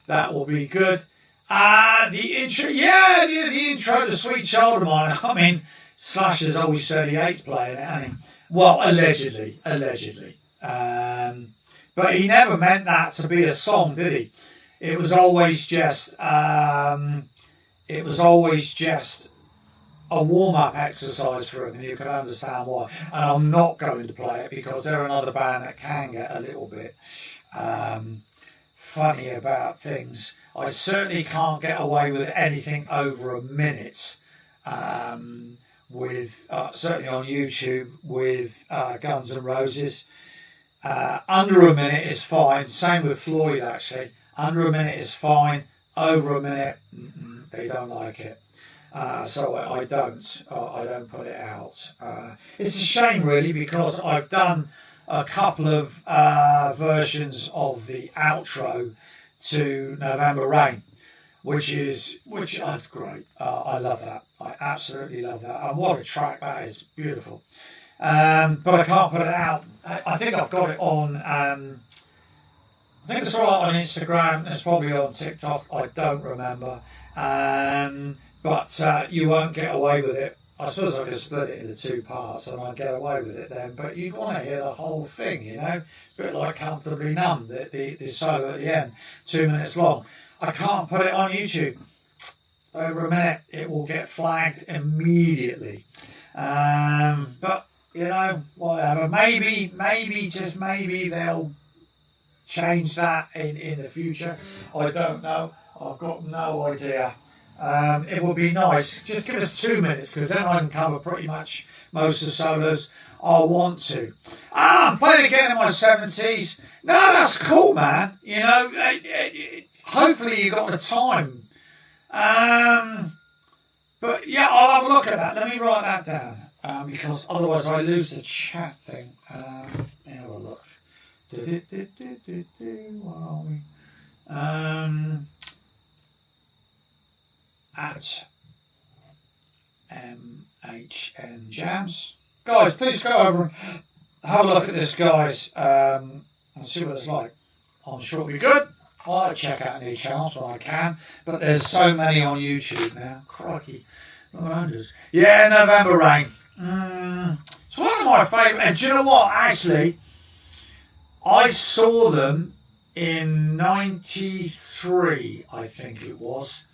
That will be good. The intro, the intro to Sweet Child of Mine. I mean, Slash has always said he hates playing it, hasn't he? Well, allegedly. But he never meant that to be a song, did he? It was always just a warm-up exercise for him, and you can understand why. And I'm not going to play it because they're another band that can get a little bit funny about things. I certainly can't get away with anything over a minute with certainly on YouTube with Guns N' Roses. Under a minute is fine. Same with Floyd, actually. Under a minute is fine. Over a minute, they don't like it. So I don't put it out. It's a shame, really, because I've done a couple of versions of the outro to November Rain, which is great. I love that. I absolutely love that. And what a track that is. Beautiful. But I can't put it out. I think I've got it on. I think it's all right on Instagram. It's probably on TikTok. I don't remember. But you won't get away with it. I suppose I could split it into two parts and I'd get away with it then, but you'd want to hear the whole thing, you know? It's a bit like Comfortably Numb, the solo at the end, 2 minutes long. I can't put it on YouTube. Over a minute, it will get flagged immediately. But, you know, whatever. Maybe, just maybe they'll change that in the future. I don't know. I've got no idea. It would be nice. Just give us 2 minutes because then I can cover pretty much most of the solos I want to. I'm playing again in my 70s. No, that's cool, man. You know, hopefully you got the time. But yeah, I'll have a look at that. Let me write that down because otherwise I lose the chat thing. Let me have a look. Where are we? At MHN Jams. Guys, please go over and have a look at this, guys, and see what it's like. I'm sure it'll be good. I'll check out new channels when I can, but there's so many on YouTube now. Crikey. Hundreds. Yeah, November Rain. It's one of my favourite. And do you know what? Actually, I saw them in 93, I think it was.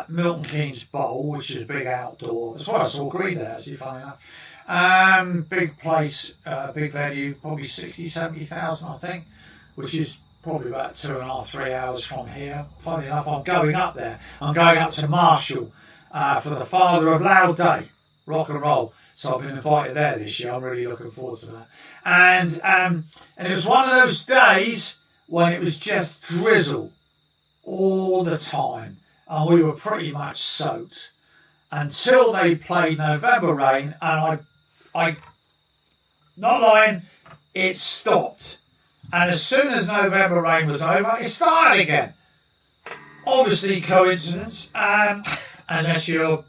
Milton Keynes Bowl, which is a big outdoor. That's why I saw Green Day, actually, funny enough. Big place, big venue, probably 60, 70,000, I think, which is probably about 2.5, 3 hours from here. Funny enough, I'm going up there. I'm going up to Marshall for the Father of Loud Day, rock and roll. So I've been invited there this year. I'm really looking forward to that. And it was one of those days when it was just drizzle all the time. And we were pretty much soaked until they played November Rain, and I not lying, it stopped. And as soon as November Rain was over, it started again. Obviously coincidence. unless you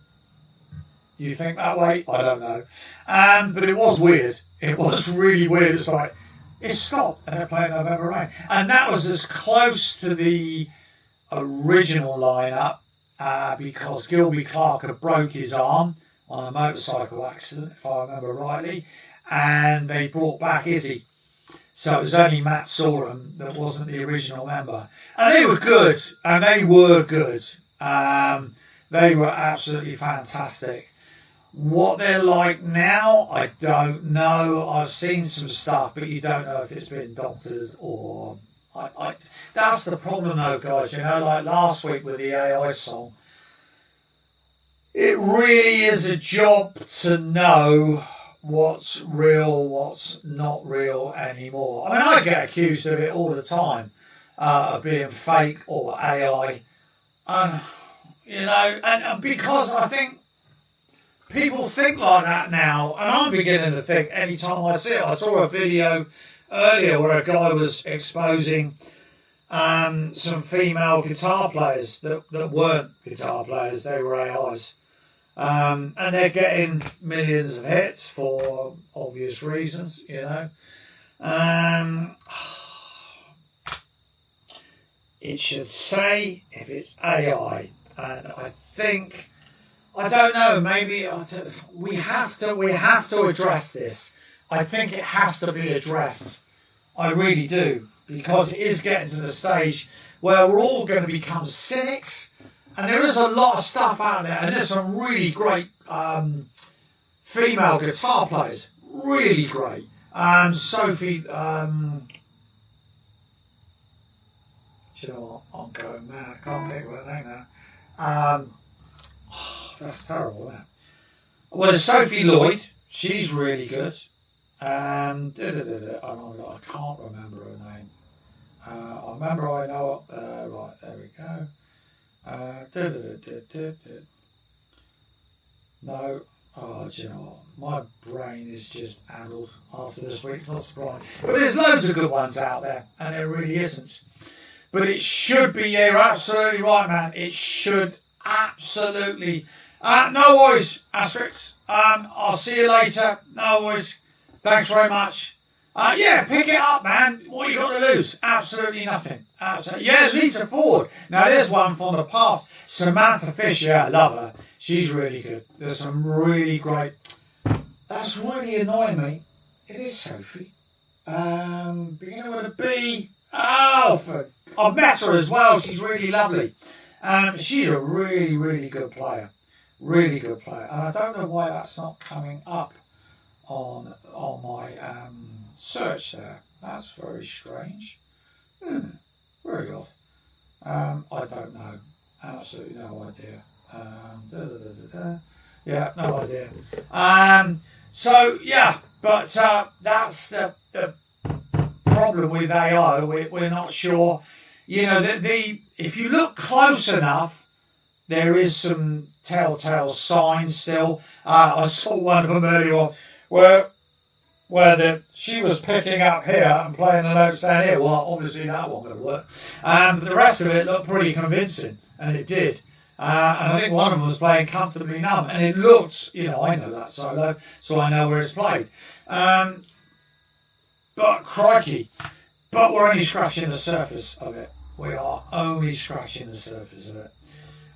think that way. I don't know. But it was weird. It was really weird. It's like, it stopped and they're playing November Rain. And that was as close to the original lineup because Gilby Clarke had broke his arm on a motorcycle accident, if I remember rightly, and they brought back Izzy. So it was only Matt Sorum that wasn't the original member. And they were good, and they were good. They were absolutely fantastic. What they're like now, I don't know. I've seen some stuff, but you don't know if it's been doctored or... that's the problem though, guys. You know, like last week with the AI song, it really is a job to know what's real, what's not real anymore. I mean, I get accused of it all the time, of being fake or AI. And, you know, and because I think people think like that now, and I'm beginning to think anytime I see it. I saw a video earlier where a guy was exposing some female guitar players that weren't guitar players, they were AIs. And they're getting millions of hits for obvious reasons, you know. It should say if it's AI, and I think, I don't know, maybe we have to address this. I think it has to be addressed. I really do, because it is getting to the stage where we're all going to become cynics. And there is a lot of stuff out there, and there's some really great female guitar players, really great. Sophie, do you know what? I'm going mad. I can't think of her name now. That's terrible, isn't it? Well, there's Sophie Lloyd. She's really good. I can't remember her name. I remember I know it. Right, there we go. No. Oh, do you know what? My brain is just addled after this week. It's not surprising. But there's loads of good ones out there, and there really isn't. But it should be, yeah, you're absolutely right, man. It should absolutely. No worries, Asterix. I'll see you later. No worries. Thanks very much. Yeah, pick it up, man. What you got to lose? Absolutely nothing. Absolutely. Yeah, Lisa Ford. Now, there's one from the past. Samantha Fisher, I love her. She's really good. There's some really great... That's really annoying me. It is Sophie. Beginning with a B. Oh, I've met her as well. She's really lovely. She's a really, really good player. Really good player. And I don't know why that's not coming up on my search there. That's very strange. Very odd. I don't know. Absolutely no idea. Yeah, no idea. So yeah, but that's the problem with AI. We're not sure. You know, if you look close enough, there is some telltale signs still. I saw one of them earlier on where she was picking up here and playing the notes down here. Well, obviously that wasn't going to work. But the rest of it looked pretty convincing, and it did. And I think one of them was playing Comfortably Numb, and it looked, you know, I know that solo, so I know where it's played. But crikey, but we're only scratching the surface of it. We are only scratching the surface of it.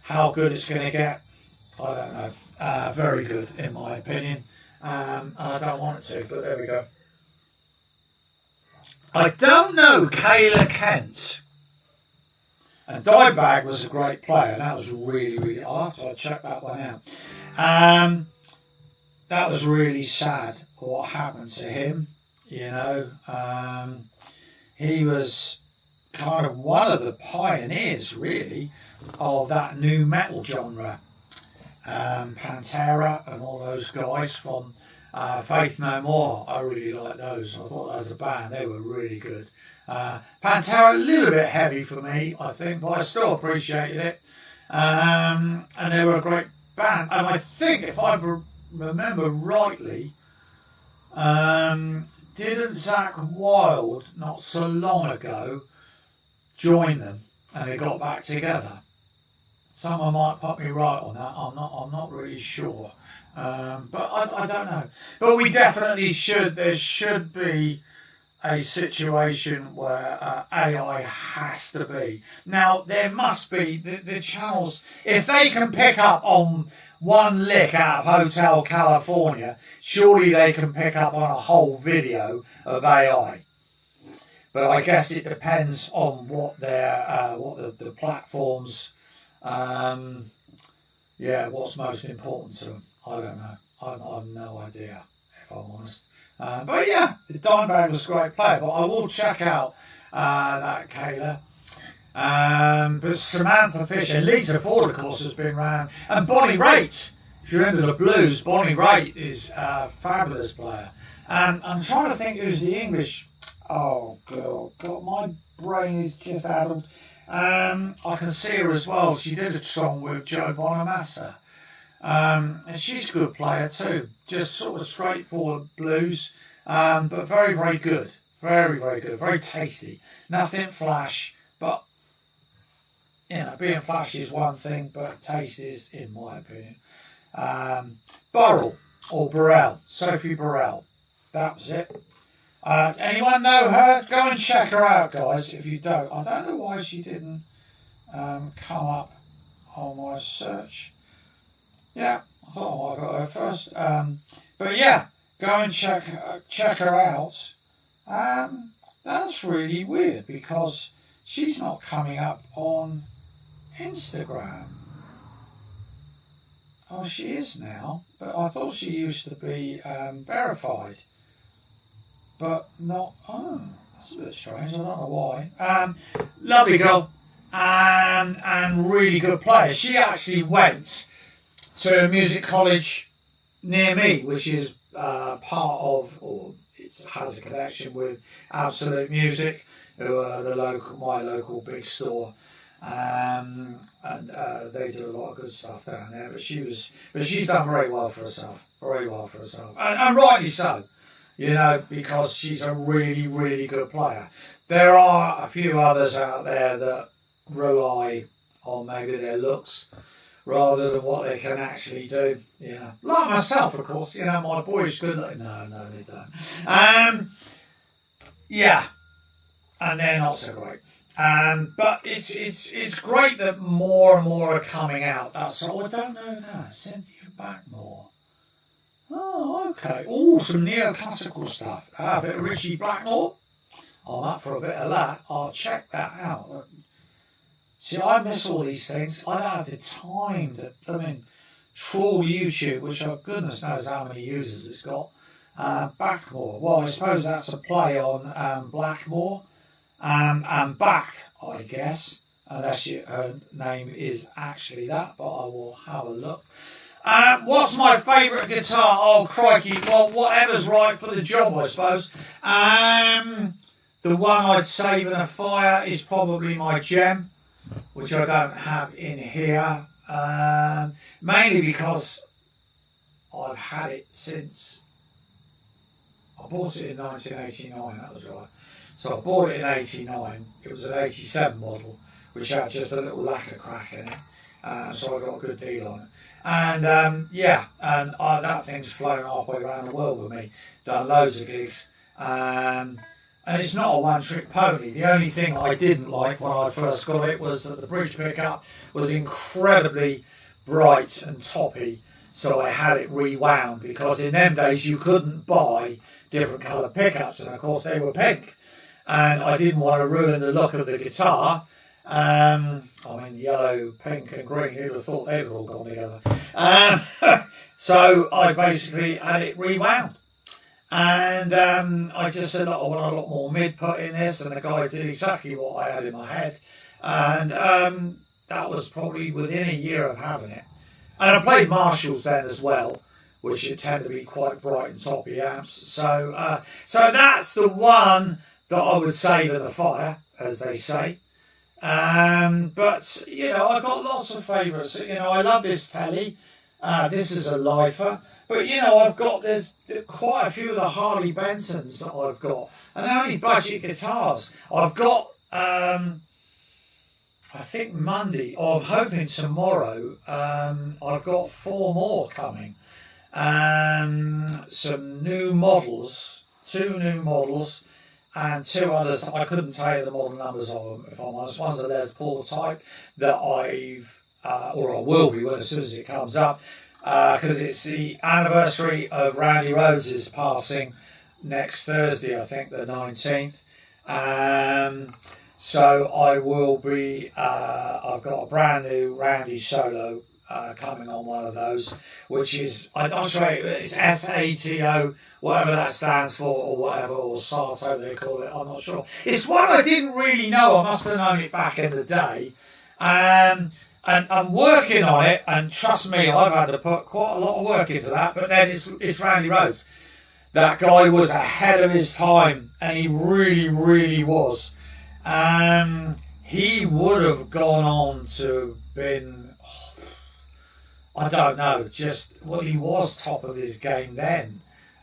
How good it's going to get, I don't know. Very good, in my opinion. And I don't want it to, but there we go. I don't know Kayla Kent. And Dimebag was a great player. That was really, really... I'll have to check that one out. That was really sad what happened to him. You know, he was kind of one of the pioneers, really, of that new metal genre. Pantera and all those guys from Faith No More. I really like those. I thought as a band they were really good. Pantera a little bit heavy for me, I think, but I still appreciated it. And they were a great band. And I think, if I remember rightly, didn't Zach Wilde not so long ago join them and they got back together? Someone might put me right on that. I'm not really sure. But I don't know. But we definitely should. There should be a situation where AI has to be. Now, there must be the channels, if they can pick up on one lick out of Hotel California, surely they can pick up on a whole video of AI. But I guess it depends on what their the platforms, what's most important to them. I don't know. I've no idea, if I'm honest. But yeah, the Dimebag was a great player. But I will check out that Kayla. But Samantha Fisher, Lisa Ford, of course, has been around. And Bonnie Raitt, if you're into the blues, Bonnie Raitt is a fabulous player. And I'm trying to think who's the English. Oh, God, my brain is just addled. I can see her as well. She did a song with Joe Bonamassa. And she's a good player too. Just sort of straightforward blues, but very, very good. Very, very good. Very tasty. Nothing flash, but being flashy is one thing, but taste is, in my opinion. Burrell or Burrell, Sophie Burrell. That was it. Anyone know her? Go and check her out, guys. If you don't, I don't know why she didn't come up on my search. Yeah, I thought I got her first. But yeah, go and check her out. That's really weird because she's not coming up on Instagram. Oh, she is now, but I thought she used to be verified. But not. Oh, that's a bit strange. I don't know why. Lovely girl, and really good player. She actually went to a music college near me, which is part of, or it has a connection with Absolute Music, who are my local big store, and they do a lot of good stuff down there. But she's done very well for herself, and rightly so, because she's a really, really good player. There are a few others out there that rely on maybe their looks rather than what they can actually do. Like myself, of course. My boyish good looking. No, they don't. And they're not so great. But it's great that more and more are coming out. That's all. I don't know that. Cynthia Blackmore. Oh, okay. Oh, some neoclassical stuff. A bit of Richie Blackmore. I'm up for a bit of that. I'll check that out. See, I miss all these things. I don't have the time to, trawl YouTube, which goodness knows how many users it's got. Blackmore. Well, I suppose that's a play on Blackmore. And Back, I guess. Unless her name is actually that, but I will have a look. What's my favourite guitar? Oh, crikey. Well, whatever's right for the job, I suppose. The one I'd save in a fire is probably my Gem, which I don't have in here, mainly because I've had it since I bought it in 1989. That was right. So I bought it in 89. It was an 87 model, which had just a little lacquer crack in it, so I got a good deal on it. And that thing's flown halfway around the world with me. Done loads of gigs. And it's not a one-trick pony. The only thing I didn't like when I first got it was that the bridge pickup was incredibly bright and toppy, so I had it rewound, because in them days you couldn't buy different colour pickups, and of course they were pink. And I didn't want to ruin the look of the guitar. Yellow, pink and green, who'd have thought they were all gone together. So I basically had it rewound. And I just said, I want a lot more mid put in this, and the guy did exactly what I had in my head. And that was probably within a year of having it. And I played Marshalls then as well, which tend to be quite bright and toppy amps. So that's the one that I would save in the fire, as they say. But I got lots of favourites. I love this telly. This is a lifer. But there's quite a few of the Harley Bensons that I've got, and they're only budget guitars. I've got I think Monday, or I'm hoping tomorrow, I've got 4 more coming. Some new models, 2 new models, and 2 others. I couldn't tell you the model numbers of them, if I'm honest. One's a Les Paul type that I've, or I will be as soon as it comes up, because it's the anniversary of Randy Rhoads' passing next Thursday, I think the 19th. So I will be, I've got a brand new Randy solo coming on one of those, which is, I'm sorry, it's SATO, whatever that stands for, or whatever, or SATO they call it, I'm not sure. It's one I didn't really know, I must have known it back in the day. And I'm working on it, and trust me, I've had to put quite a lot of work into that, but then it's Randy Rhoads. That guy was ahead of his time, and he really, really was. He would have gone on to been, I don't know, he was top of his game then.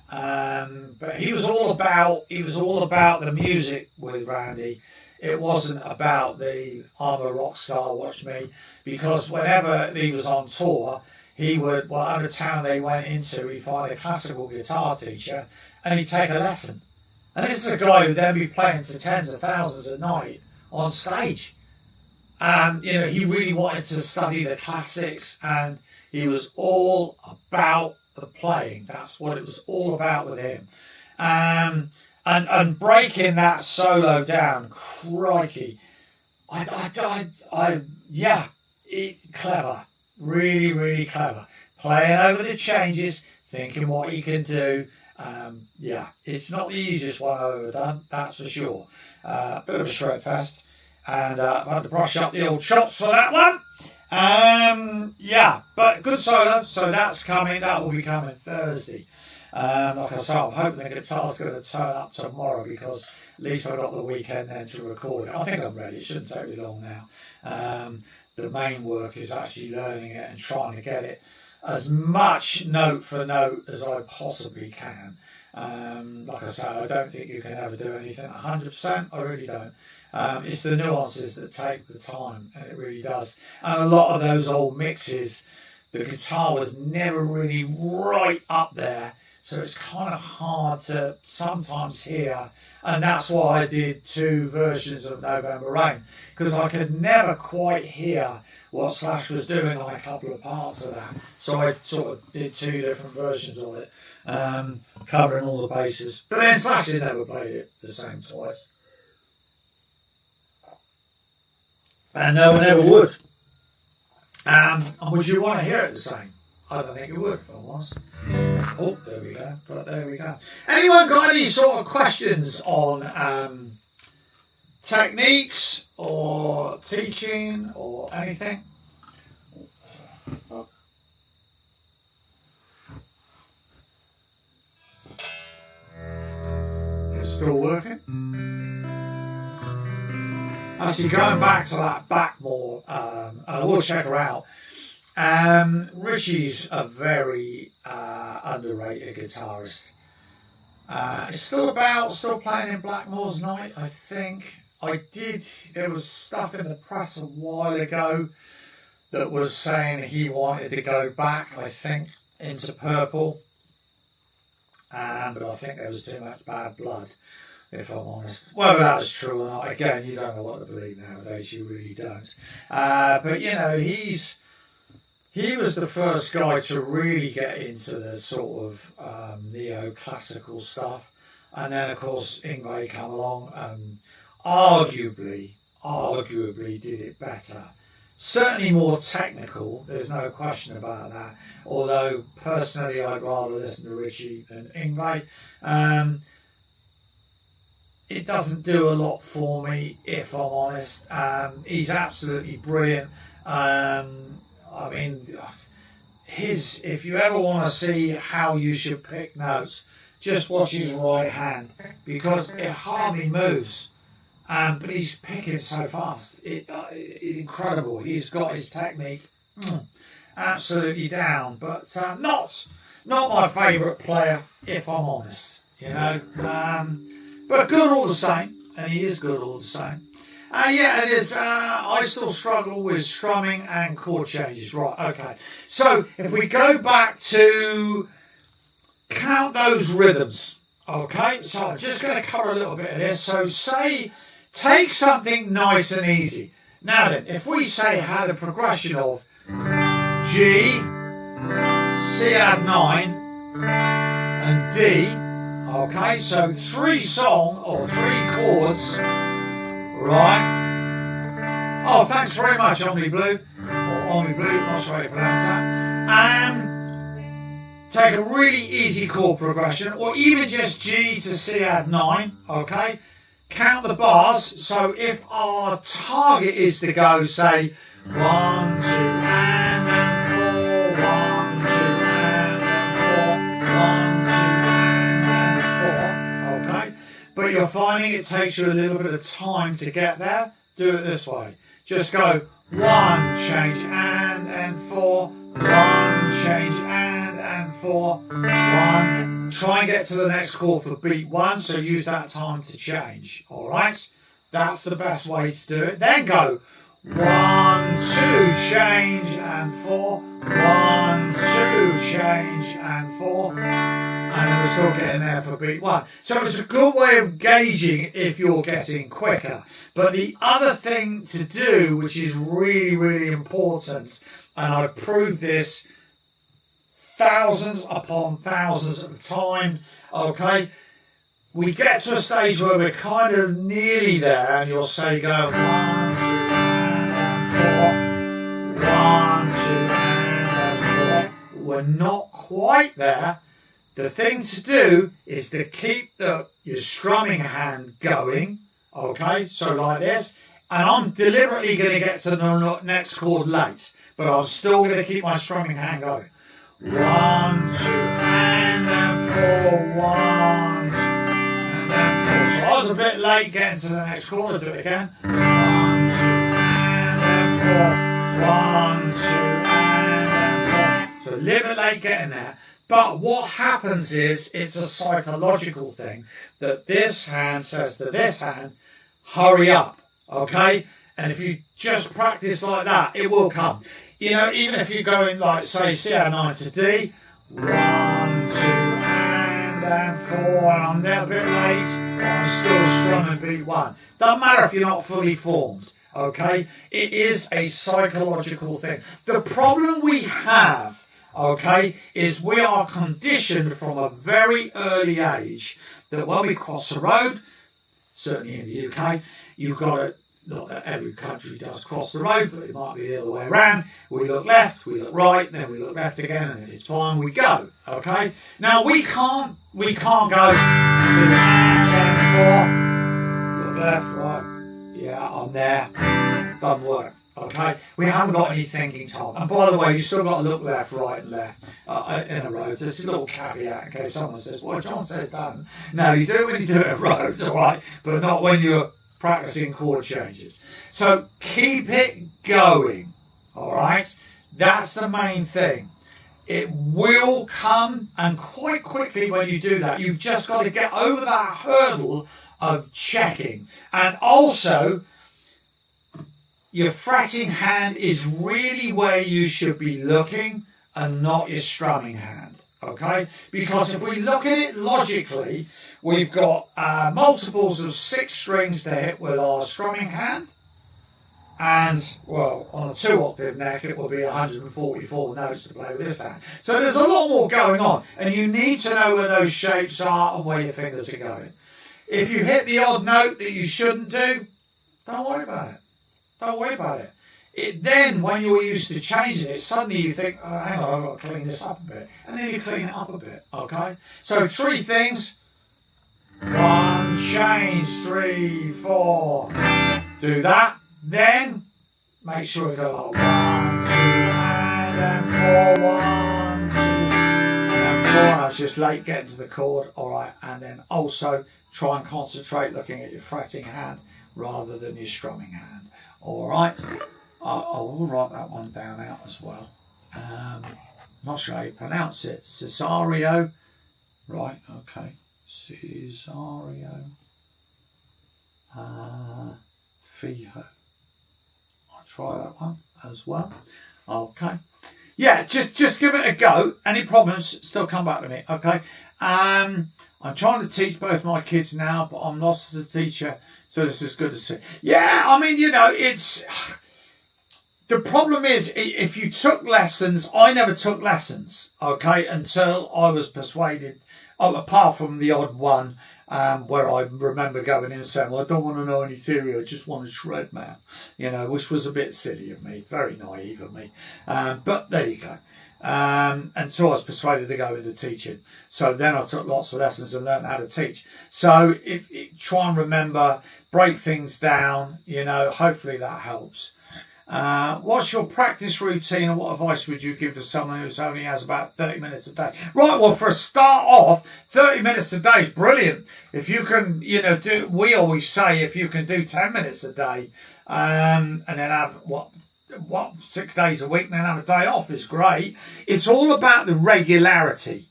But he was all about the music with Randy. It wasn't about the I'm a rock star, watch me, because whenever he was on tour, he would, whatever town they went into, he'd find a classical guitar teacher and he'd take a lesson. And this is a guy who would then be playing to tens of thousands a night on stage. And, he really wanted to study the classics, and he was all about the playing. That's what it was all about with him. And breaking that solo down, crikey. Clever. Really, really clever. Playing over the changes, thinking what he can do. It's not the easiest one I've ever done, that's for sure. Bit of a shred fest. And I've had to brush up the old chops for that one. But good solo, so that's coming. That will be coming Thursday. Like I said, I'm hoping the guitar's going to turn up tomorrow, because at least I've got the weekend then to record it. I think I'm ready. It shouldn't take me long now. The main work is actually learning it and trying to get it as much note for note as I possibly can. Like I say, I don't think you can ever do anything 100%. I really don't. It's the nuances that take the time, and it really does. And a lot of those old mixes, the guitar was never really right up there, so it's kind of hard to sometimes hear. And that's why I did 2 versions of November Rain, because I could never quite hear what Slash was doing on a couple of parts of that. So I sort of did 2 different versions of it, covering all the bases. But then Slash had never played it the same twice. And no one ever would. And would you want to hear it the same? I don't think you would, if I'm honest. Oh, there we go. But there we go. Anyone got any sort of questions on techniques or teaching or anything? It's still working. Actually, going back to that Blackmore, and I will check her out. Richie's a very underrated guitarist. Still playing in Blackmore's Night, I think. There was stuff in the press a while ago that was saying he wanted to go back, I think, into Purple. But I think there was too much bad blood, if I'm honest. Whether that was true or not, again, you don't know what to believe nowadays, you really don't. But, he was the first guy to really get into the sort of neo-classical stuff. And then, of course, Yngwie came along and arguably did it better. Certainly more technical, there's no question about that. Although, personally, I'd rather listen to Richie than Yngwie. It doesn't do a lot for me, if I'm honest. He's absolutely brilliant. If you ever want to see how you should pick notes, just watch his right hand, because it hardly moves. But he's picking so fast. Incredible. He's got his technique absolutely down. But not my favourite player, if I'm honest. But good all the same. And he is good all the same. Yeah, it is. I still struggle with strumming and chord changes. Right, okay. So if we go back to count those rhythms, okay? So I'm just going to cover a little bit of this. So say, take something nice and easy. Now then, if we say had a progression of G, C add 9, and D, okay? So 3 song or 3 chords, right? Oh, thanks very much, Omni Blue, or Omni Blue, not sure how you pronounce that. Take a really easy chord progression, or even just G to C add 9, okay? Count the bars, so if our target is to go, say, 1, 2, and then 4, 1, 2, and then 4, 1, 2, and then 4, okay? But you're finding it takes you a little bit of time to get there, do it this way. Just go 1, change, and then 4, 1, change, and 4, 1. Try and get to the next chord for beat 1, so use that time to change. Alright? That's the best way to do it. Then go 1, 2, change, and 4, 1, 2, change, and 4. And then we're still getting there for beat 1. So it's a good way of gauging if you're getting quicker. But the other thing to do, which is really, really important, and I proved this thousands upon thousands of time, okay? We get to a stage where we're kind of nearly there, and you'll say go 1, 2, and 4, 1, 2, and 4. We're not quite there. The thing to do is to keep your strumming hand going, okay? So like this, and I'm deliberately going to get to the next chord late, but I'm still going to keep my strumming hand going. 1, 2, and then 4, 1, 2, and then 4. So I was a bit late getting to the next chord. I'll do it again. 1, 2, and then 4, 1, 2, and then 4. So a little bit late getting there. But what happens is it's a psychological thing that this hand says to this hand, hurry up, okay? And if you just practice like that, it will come. You know, even if you're going like, say, C add 9 to D, 1, 2, and then 4, and I'm a little bit late, but I'm still strumming beat 1. Doesn't matter if you're not fully formed, okay? It is a psychological thing. The problem we have, okay, is we are conditioned from a very early age that when we cross the road, certainly in the UK, you've got to, not that every country does cross the road, but it might be the other way around. We look left, we look right, then we look left again, and if it's fine, we go, okay? Now, we can't go to and then 4, look left, right, yeah, I'm there, doesn't work. Okay, we haven't got any thinking time. And by the way, you still got to look left, right, and left in a road. There's a little caveat in case someone says, "Well, John says that." No, you do it when you do it in a road, all right, but not when you're practicing chord changes. So keep it going, all right. That's the main thing. It will come, and quite quickly when you do that, you've just got to get over that hurdle of checking, and also, your fretting hand is really where you should be looking and not your strumming hand, okay? Because if we look at it logically, we've got multiples of 6 strings to hit with our strumming hand. And, well, on a 2-octave neck, it will be 144 notes to play with this hand. So there's a lot more going on, and you need to know where those shapes are and where your fingers are going. If you hit the odd note that you shouldn't do, don't worry about it. Don't worry about it. Then, when you're used to changing it, suddenly you think, oh, hang on, I've got to clean this up a bit. And then you clean it up a bit, okay? So 3 things. 1, change, 3, 4. Do that. Then, make sure you go like 1, 2, and then 4, 1, 2, and then 4. And I was just late getting to the chord, all right. And then also try and concentrate looking at your fretting hand rather than your strumming hand. All right, I will write that one down out as well. Not sure how you pronounce it. Cesario. Right, okay. Cesario. Fiho. I'll try that one as well. Okay. Yeah, just give it a go. Any problems, still come back to me, okay? I'm trying to teach both my kids now, but I'm lost as a teacher, so this is good to see. Yeah, I mean, it's... The problem is, if you took lessons, I never took lessons, okay, until I was persuaded, apart from the odd one, where I remember going in and saying, well, I don't want to know any theory, I just want to shred, man, which was a bit silly of me, very naive of me, but there you go. Until I was persuaded to go into teaching. So then I took lots of lessons and learned how to teach. So try and remember, break things down, hopefully that helps. What's your practice routine and what advice would you give to someone who only has about 30 minutes a day? Right, well, for a start off, 30 minutes a day is brilliant. If you can, we always say if you can do 10 minutes a day, and then have 6 days a week and then have a day off is great. It's all about the regularity.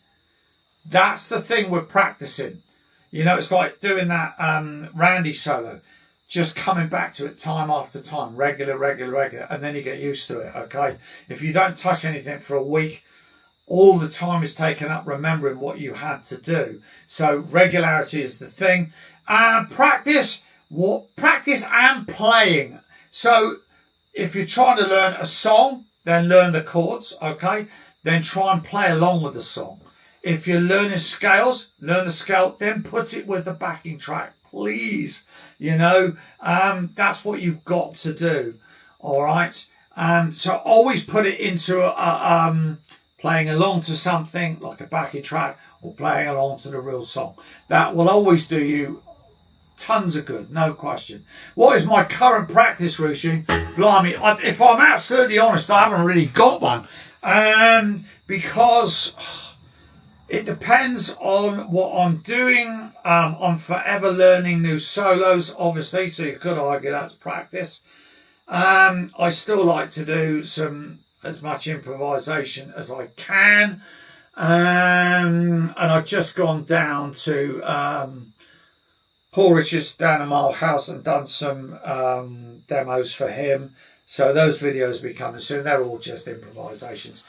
That's the thing we're practicing. It's like doing that Randy solo. Just coming back to it time after time, regular, and then you get used to it, okay? If you don't touch anything for a week, all the time is taken up remembering what you had to do. So regularity is the thing. Practice and playing. So if you're trying to learn a song, then learn the chords, okay? Then try and play along with the song. If you're learning scales, learn the scale, then put it with the backing track, please. That's what you've got to do, all right? So always put it into playing along to something like a backing track or playing along to the real song. That will always do you tons of good, no question. What is my current practice routine? Blimey, if I'm absolutely honest, I haven't really got one, because it depends on what I'm doing. I'm forever learning new solos, obviously, so you could argue that's practice. I still like to do as much improvisation as I can. And I've just gone down to Paul Richards down in Mile House and done some demos for him. So those videos will be coming soon. They're all just improvisations.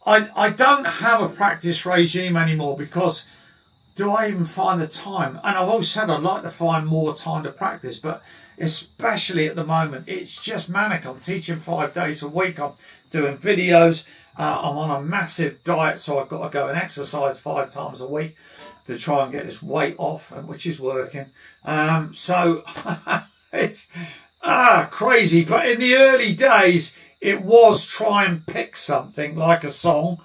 I don't have a practice regime anymore because do I even find the time? And I've always said I'd like to find more time to practice, but especially at the moment, it's just manic. I'm teaching 5 days a week. I'm doing videos. I'm on a massive diet, so I've got to go and exercise 5 times a week to try and get this weight off, which is working. So it's crazy. But in the early days, it was try and pick something like a song,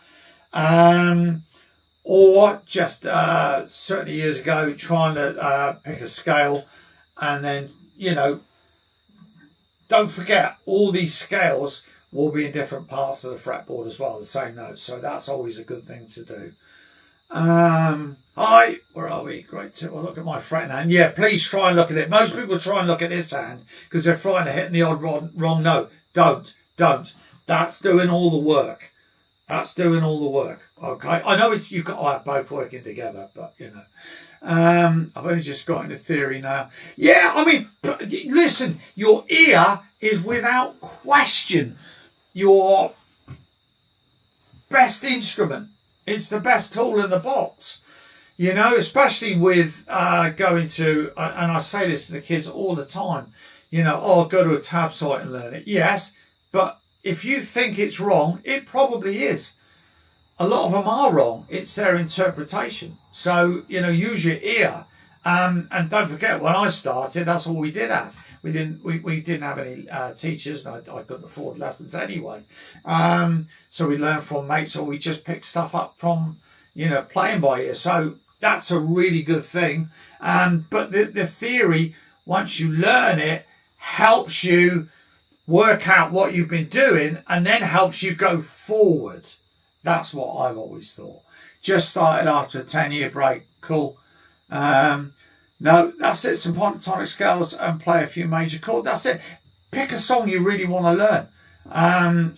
or just certainly years ago trying to pick a scale, and then don't forget all these scales will be in different parts of the fretboard as well, the same notes. So that's always a good thing to do. Hi, where are we? Great to look at my fretting hand. Yeah, please try and look at it. Most people try and look at this hand because they're frightened of hitting the odd wrong note. Don't. That's doing all the work. Okay. I know you've got to have both working together, but I've only just got into theory now. Yeah, I mean, listen, your ear is without question your best instrument. It's the best tool in the box, especially with going to, and I say this to the kids all the time, go to a tab site and learn it. Yes, but if you think it's wrong, it probably is. A lot of them are wrong. It's their interpretation. So, use your ear. And don't forget, when I started, that's all we did have. We didn't have any teachers. I couldn't afford lessons anyway. So we learned from mates, or we just picked stuff up from, playing by ear. So that's a really good thing. But the theory, once you learn it, helps you work out what you've been doing and then helps you go forward. That's what I've always thought. Just started after a 10-year break. Cool. No, that's it. Some pentatonic scales and play a few major chords. That's it. Pick a song you really want to learn.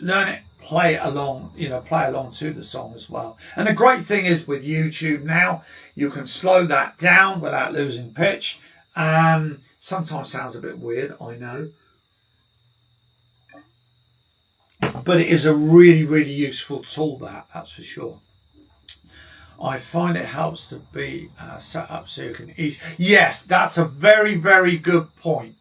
Learn it, play it along, play along to the song as well. And the great thing is with YouTube now, you can slow that down without losing pitch. Sometimes sounds a bit weird, I know. But it is a really, really useful tool, that's for sure. I find it helps to be set up so you can ease. Yes, that's a very, very good point.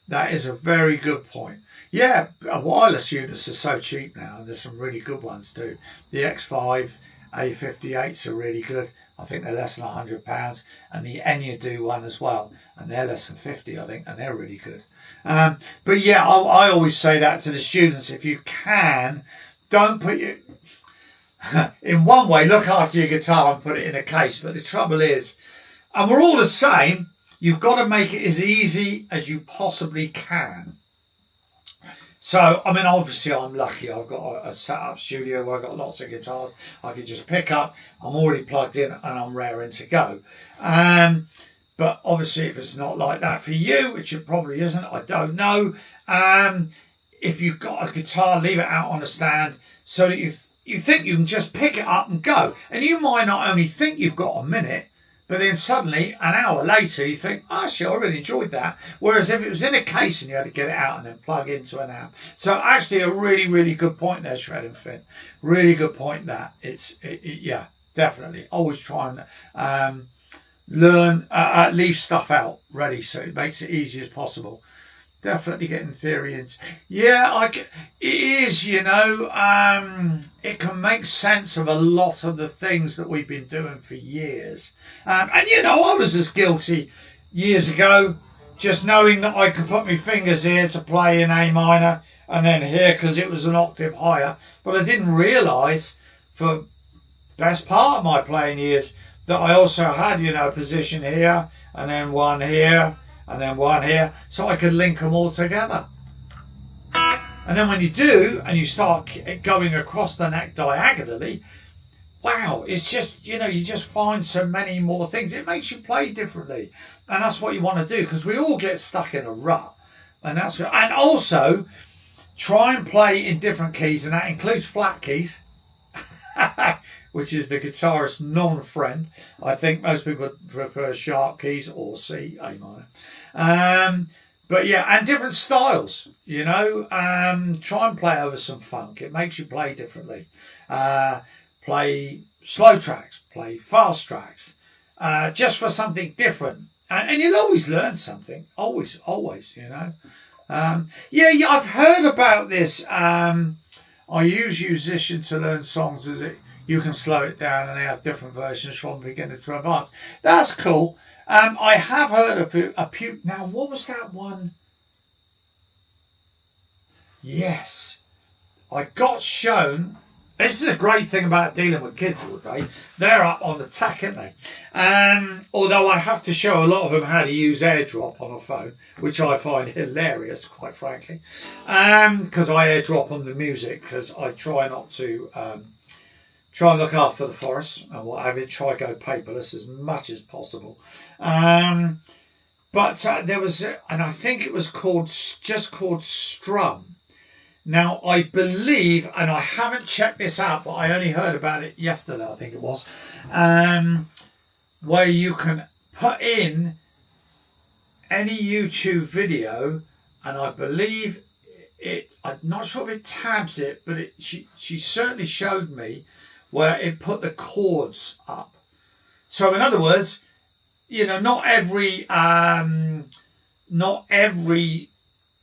That is a very good point. Yeah, wireless units are so cheap now, and there's some really good ones too. The X5 A58s are really good. I think they're less than £100, and the Enya do one as well, and they're less than 50, I think, and they're really good. But yeah, I always say that to the students: if you can, don't put your in one way, look after your guitar and put it in a case. But the trouble is, and we're all the same, you've got to make it as easy as you possibly can. So, I mean, obviously I'm lucky. I've got a set-up studio where I've got lots of guitars I can just pick up. I'm already plugged in and I'm raring to go. But obviously if it's not like that for you, which it probably isn't, I don't know. If you've got a guitar, leave it out on a stand so that you think you can just pick it up and go. And you might not only think you've got a minute, but then suddenly, an hour later, you think, oh, actually, I really enjoyed that. Whereas if it was in a case and you had to get it out and then plug into an amp. So actually a really, really good point there, Shred and Finn. Really good point that. Yeah, definitely. Always try and learn, leave stuff out ready so it makes it easy as possible. Definitely getting theory into. Yeah, it is, you know, it can make sense of a lot of the things that we've been doing for years. And, you know, I was as guilty years ago, just knowing that I could put my fingers here to play in A minor and then here because it was an octave higher. But I didn't realise for best part of my playing years that I also had, you know, a position here and then one here and then one here, so I could link them all together. And then when you do, and you start going across the neck diagonally, wow, it's just, you know, you just find so many more things. It makes you play differently. And that's what you want to do, because we all get stuck in a rut. And that's what, and also, try and play in different keys, and that includes flat keys, which is the guitarist's non-friend. I think most people prefer sharp keys or C, A minor. But yeah, and different styles, you know. Try and play over some funk. It makes you play differently. Play slow tracks, play fast tracks, just for something different. And you'll always learn something. Always, you know. Yeah, I've heard about this. I use Musician to learn songs as you can slow it down and they have different versions from beginner to advanced. That's cool. I have heard of a few. Now, what was that one? Yes, I got shown. This is a great thing about dealing with kids all day. They're up on the tack, aren't they? Although I have to show a lot of them how to use AirDrop on a phone, which I find hilarious, quite frankly. Because I AirDrop them the music, because I try not to try and look after the forest and what have you. Try go paperless as much as possible. But there was, and I think it was just called Strum. Now, I believe, and I haven't checked this out, but I only heard about it yesterday, I think it was, where you can put in any YouTube video, and I believe I'm not sure if it tabs it, but she certainly showed me where it put the chords up. So in other words, you know, not every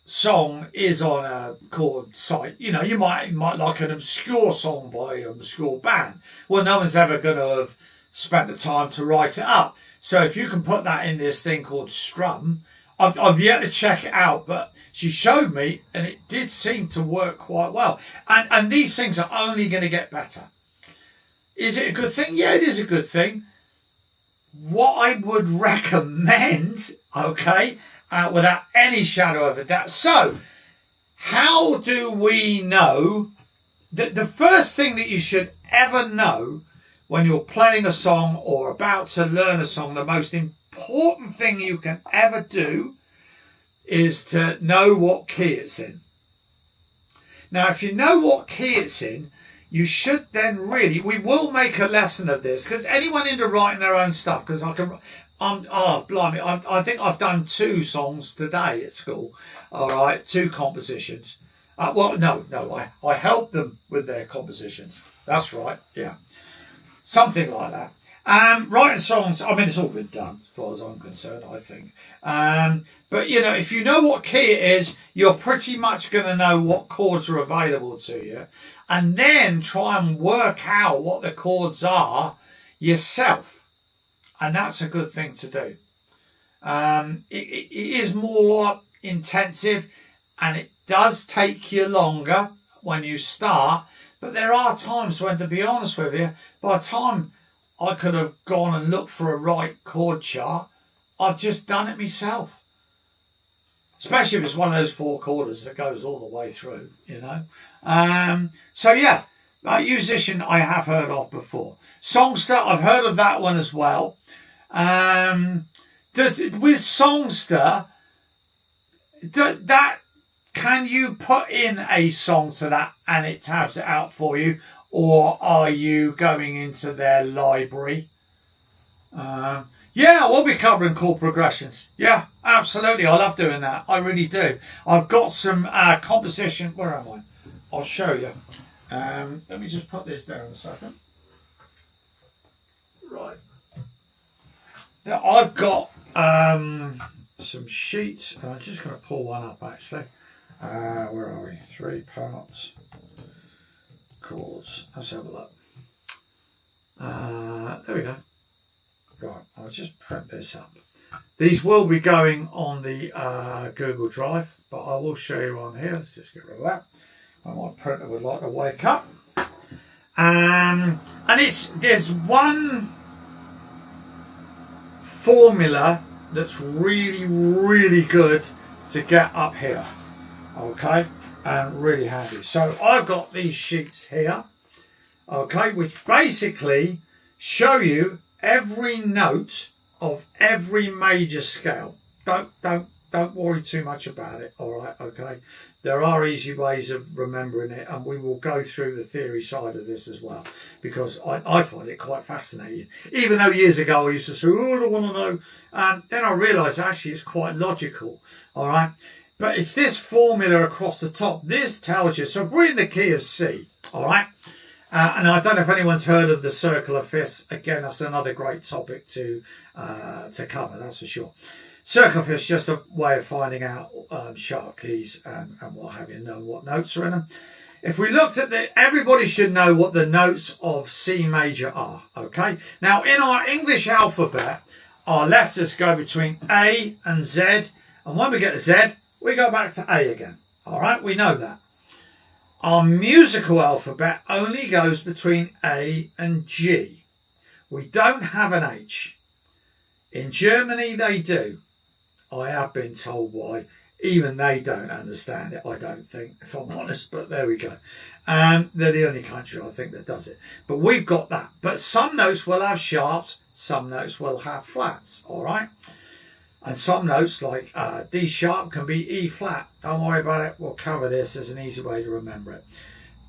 song is on a chord site. You know, you might like an obscure song by an obscure band. Well, no one's ever going to have spent the time to write it up. So if you can put that in this thing called Strum, I've yet to check it out, but she showed me and it did seem to work quite well. And these things are only going to get better. Is it a good thing? Yeah, it is a good thing. What I would recommend, okay, without any shadow of a doubt. So, how do we know that the first thing that you should ever know when you're playing a song or about to learn a song, the most important thing you can ever do is to know what key it's in. Now, if you know what key it's in, you should then we will make a lesson of this, because anyone into writing their own stuff, because Oh, blimey. I think I've done 2 songs today at school. All right, 2 compositions. Well, no, I helped them with their compositions. That's right, yeah. Something like that. Writing songs, I mean, it's all been done, as far as I'm concerned, I think. But, you know, if you know what key it is, you're pretty much going to know what chords are available to you. And then try and work out what the chords are yourself. And that's a good thing to do. It is more intensive and it does take you longer when you start. But there are times when, to be honest with you, by the time I could have gone and looked for a right chord chart, I've just done it myself. Especially if it's one of those 4 chorders that goes all the way through, you know. So yeah, musician I have heard of before. Songster, I've heard of that one as well. With Songster, can you put in a song to that and it tabs it out for you, or are you going into their library? Yeah, we'll be covering chord progressions. Yeah, absolutely. I love doing that. I really do. I've got some composition. Where am I? I'll show you. Let me just put this down a second. Right. Now, I've got some sheets, and I'm just going to pull one up actually. Where are we? 3 parts. Chords. Let's have a look. There we go. Right, I'll just print this up. These will be going on the Google Drive, but I will show you on here. Let's just get rid of that. My printer would like to wake up. And there's one formula that's really, really good to get up here. Okay, and really handy. So I've got these sheets here, okay, which basically show you every note of every major scale. Don't worry too much about it. All right, okay. There are easy ways of remembering it, and we will go through the theory side of this as well, because I find it quite fascinating. Even though years ago I used to say, oh, I don't want to know. Then I realised actually it's quite logical. All right, but it's this formula across the top. This tells you. So we're in the key of C. All right. And I don't know if anyone's heard of the circle of fifths. Again, that's another great topic to cover, that's for sure. Circle of fifths is just a way of finding out sharp keys and what have you, know what notes are in them. If we looked at everybody should know what the notes of C major are, okay? Now, in our English alphabet, our letters go between A and Z, and when we get to Z, we go back to A again, all right? We know that. Our musical alphabet only goes between A and G. We don't have an H. In Germany, they do. I have been told why. Even they don't understand it, I don't think, if I'm honest, but there we go. They're the only country, I think, that does it. But we've got that. But some notes will have sharps, some notes will have flats, all right? And some notes, like D sharp, can be E flat. Don't worry about it. We'll cover this as an easy way to remember it.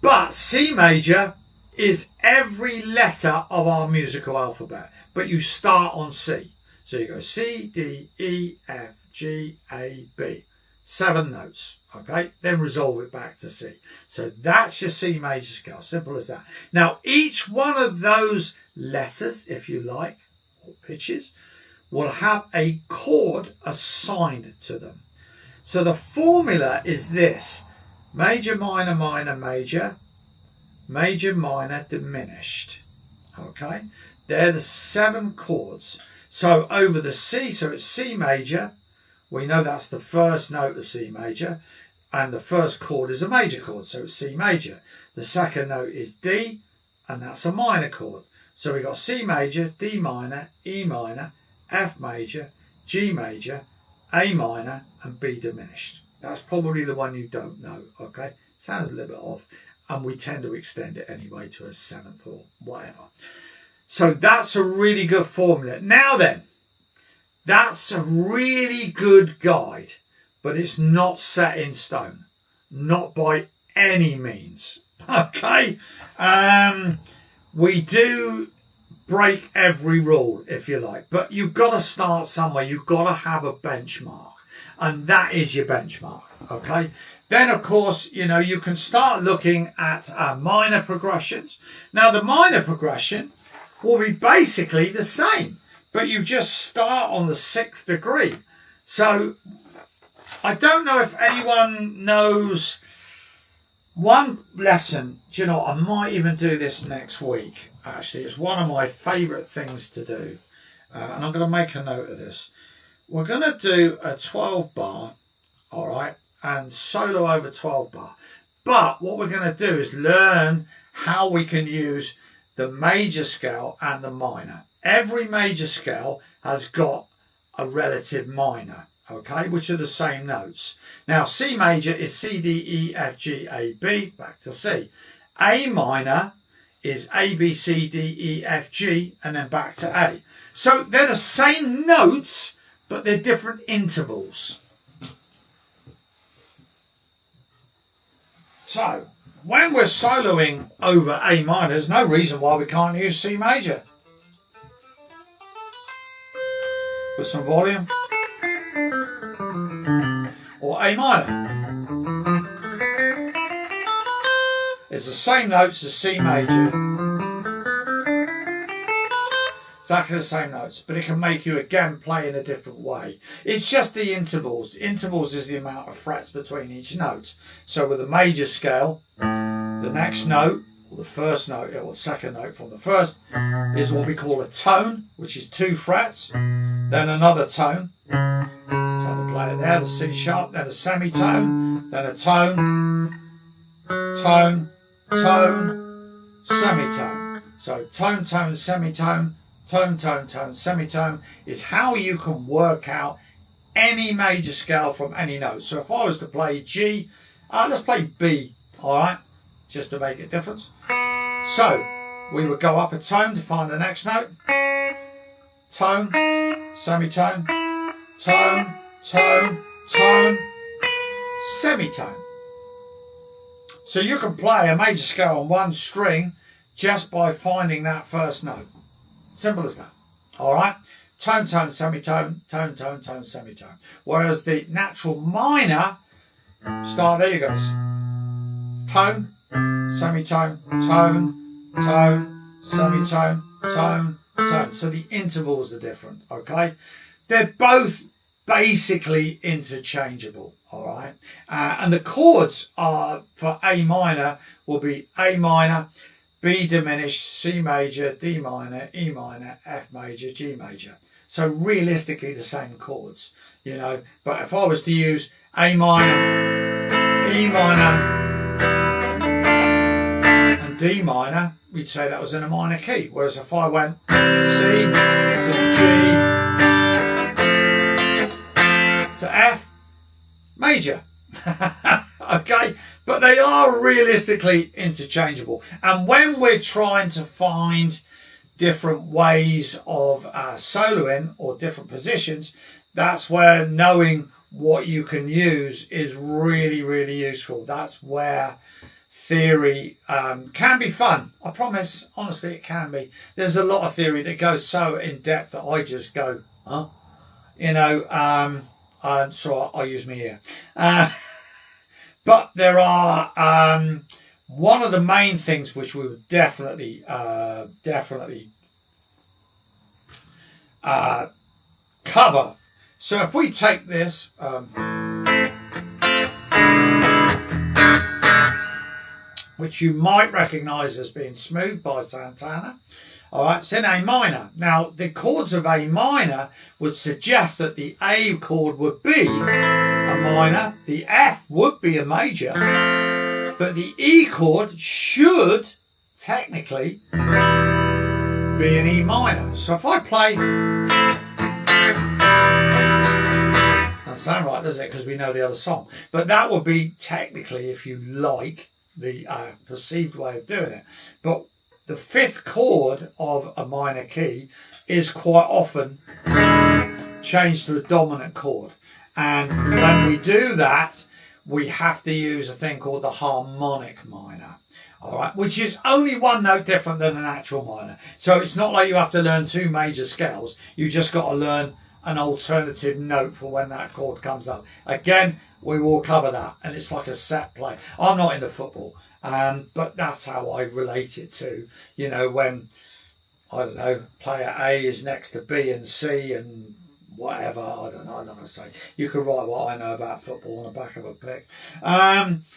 But C major is every letter of our musical alphabet. But you start on C. So you go C, D, E, F, G, A, B. 7 notes. Okay? Then resolve it back to C. So that's your C major scale. Simple as that. Now, each one of those letters, if you like, or pitches, will have a chord assigned to them. So the formula is this: major, minor, minor, major, major, minor, diminished. Okay, they're the 7 chords. So over the C, so it's C major, we know that's the first note of C major, and the first chord is a major chord, so it's C major. The second note is D, and that's a minor chord. So we've got C major, D minor, E minor, F major, G major, A minor, and B diminished. That's probably the one you don't know, okay? Sounds a little bit off, and we tend to extend it anyway to a 7th or whatever. So that's a really good formula. Now then, that's a really good guide, but it's not set in stone. Not by any means, okay? We do break every rule, if you like, but you've got to start somewhere. You've got to have a benchmark, and that is your benchmark. Okay. Then, of course, you know, you can start looking at minor progressions. Now, the minor progression will be basically the same, but you just start on the 6th degree. So I don't know if anyone knows one lesson. Do you know what? I might even do this next week. Actually, it's one of my favourite things to do. And I'm going to make a note of this. We're going to do a 12 bar, all right, and solo over 12 bar. But what we're going to do is learn how we can use the major scale and the minor. Every major scale has got a relative minor, okay, which are the same notes. Now, C major is C, D, E, F, G, A, B, back to C. A minor is A, B, C, D, E, F, G, and then back to A. So they're the same notes, but they're different intervals. So, when we're soloing over A minor, there's no reason why we can't use C major. With some volume. Or A minor. It's the same notes as C major. Exactly the same notes, but it can make you again play in a different way. It's just the intervals. Intervals is the amount of frets between each note. So with a major scale, the next note, or the first note, or the second note from the first, is what we call a tone, which is 2 frets. Then another tone. So to play it there, the C sharp, then a semitone, then a tone, tone, tone, semitone. So tone, tone, semitone, tone, tone, tone, semitone is how you can work out any major scale from any note. So if I was to play G, let's play B, all right, just to make a difference. So we would go up a tone to find the next note. Tone, semitone, tone, tone, tone, semitone. So you can play a major scale on one string just by finding that first note. Simple as that. All right. Tone, tone, semitone, tone, tone, tone, semitone. Whereas the natural minor start, there you go. Tone, semitone, tone, tone, semitone, tone, tone. So the intervals are different. Okay. They're both basically interchangeable. All right. And the chords are for A minor will be A minor, B diminished, C major, D minor, E minor, F major, G major. So realistically the same chords, you know. But if I was to use A minor, E minor, and D minor, we'd say that was in a minor key. Whereas if I went C to G to F, major. Okay, but they are realistically interchangeable. And when we're trying to find different ways of soloing or different positions, that's where knowing what you can use is really, really useful. That's where theory can be fun. I promise, honestly, it can be. There's a lot of theory that goes so in depth that I just go, huh? You know, so I'll use my ear. But there are one of the main things which we would definitely cover. So if we take this, which you might recognise as being Smooth by Santana. All right, it's in A minor. Now, the chords of A minor would suggest that the A chord would be a minor, the F would be a major, but the E chord should technically be an E minor. So if I play, doesn't sound right, does it? Because we know the other song. But that would be technically, if you like, the perceived way of doing it. But the 5th chord of a minor key is quite often changed to a dominant chord. And when we do that, we have to use a thing called the harmonic minor. All right, which is only one note different than an actual minor. So it's not like you have to learn two major scales. You just got to learn an alternative note for when that chord comes up. Again, we will cover that, and it's like a set play. I'm not into football, but that's how I relate it to, you know, when, I don't know, player A is next to B and C and whatever, I don't know, I'm not going to say. You can write what I know about football on the back of a pick.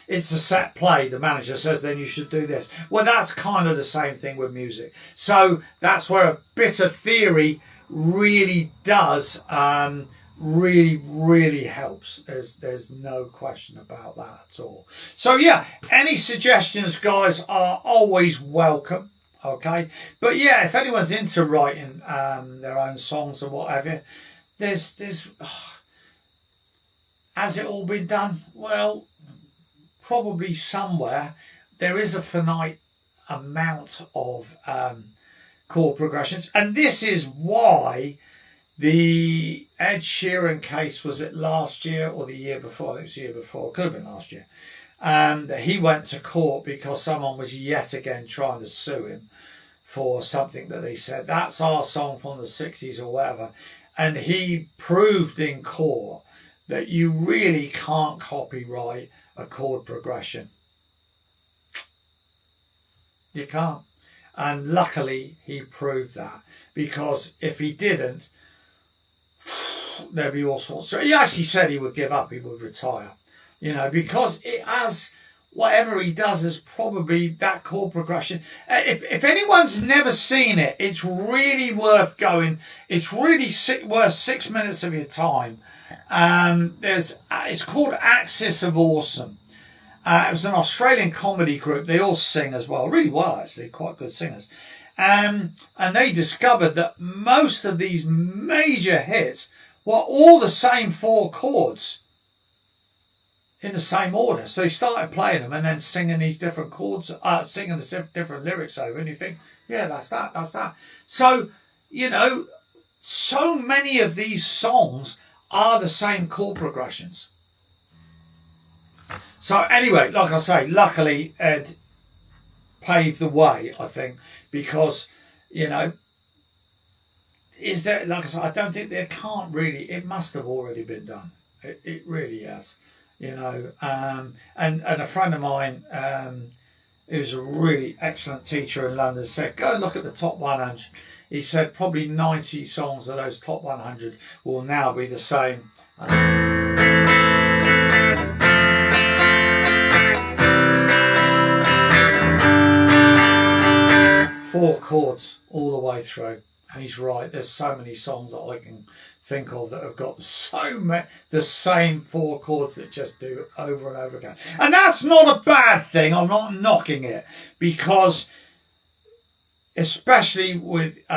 It's a set play. The manager says, then you should do this. Well, that's kind of the same thing with music. So that's where a bit of theory really does, really helps. There's no question about that at all. So yeah, any suggestions, guys, are always welcome. Okay, but yeah, if anyone's into writing their own songs or whatever, there's has it all been done? Well, probably somewhere. There is a finite amount of chord progressions, and this is why the Ed Sheeran case, was it last year or the year before? I think it was the year before. It could have been last year. That he went to court because someone was yet again trying to sue him for something that they said, that's our song from the 60s or whatever. And he proved in court that you really can't copyright a chord progression. You can't. And luckily he proved that, because if he didn't, there'd be all sorts. So he actually said he would give up, he would retire. You know, because it has, whatever he does is probably that chord progression. If anyone's never seen it, it's really worth going. It's really worth 6 minutes of your time. It's called Axis of Awesome. It was an Australian comedy group. They all sing as well, really well actually, quite good singers. And they discovered that most of these major hits were all the same four chords in the same order. So he started playing them and then singing these different chords, singing the different lyrics over, and you think, yeah, that's that. So, you know, so many of these songs are the same chord progressions. So anyway, like I say, luckily Ed paved the way, I think, because, you know, is there, like I said, I don't think there can't really, it must have already been done. It really has. You know, and a friend of mine who's a really excellent teacher in London said, go and look at the top 100. He said probably 90 songs of those top 100 will now be the same. Four chords all the way through. And he's right, there's so many songs that I can think of that have got the same four chords that just do over and over again. And that's not a bad thing. I'm not knocking it, because especially with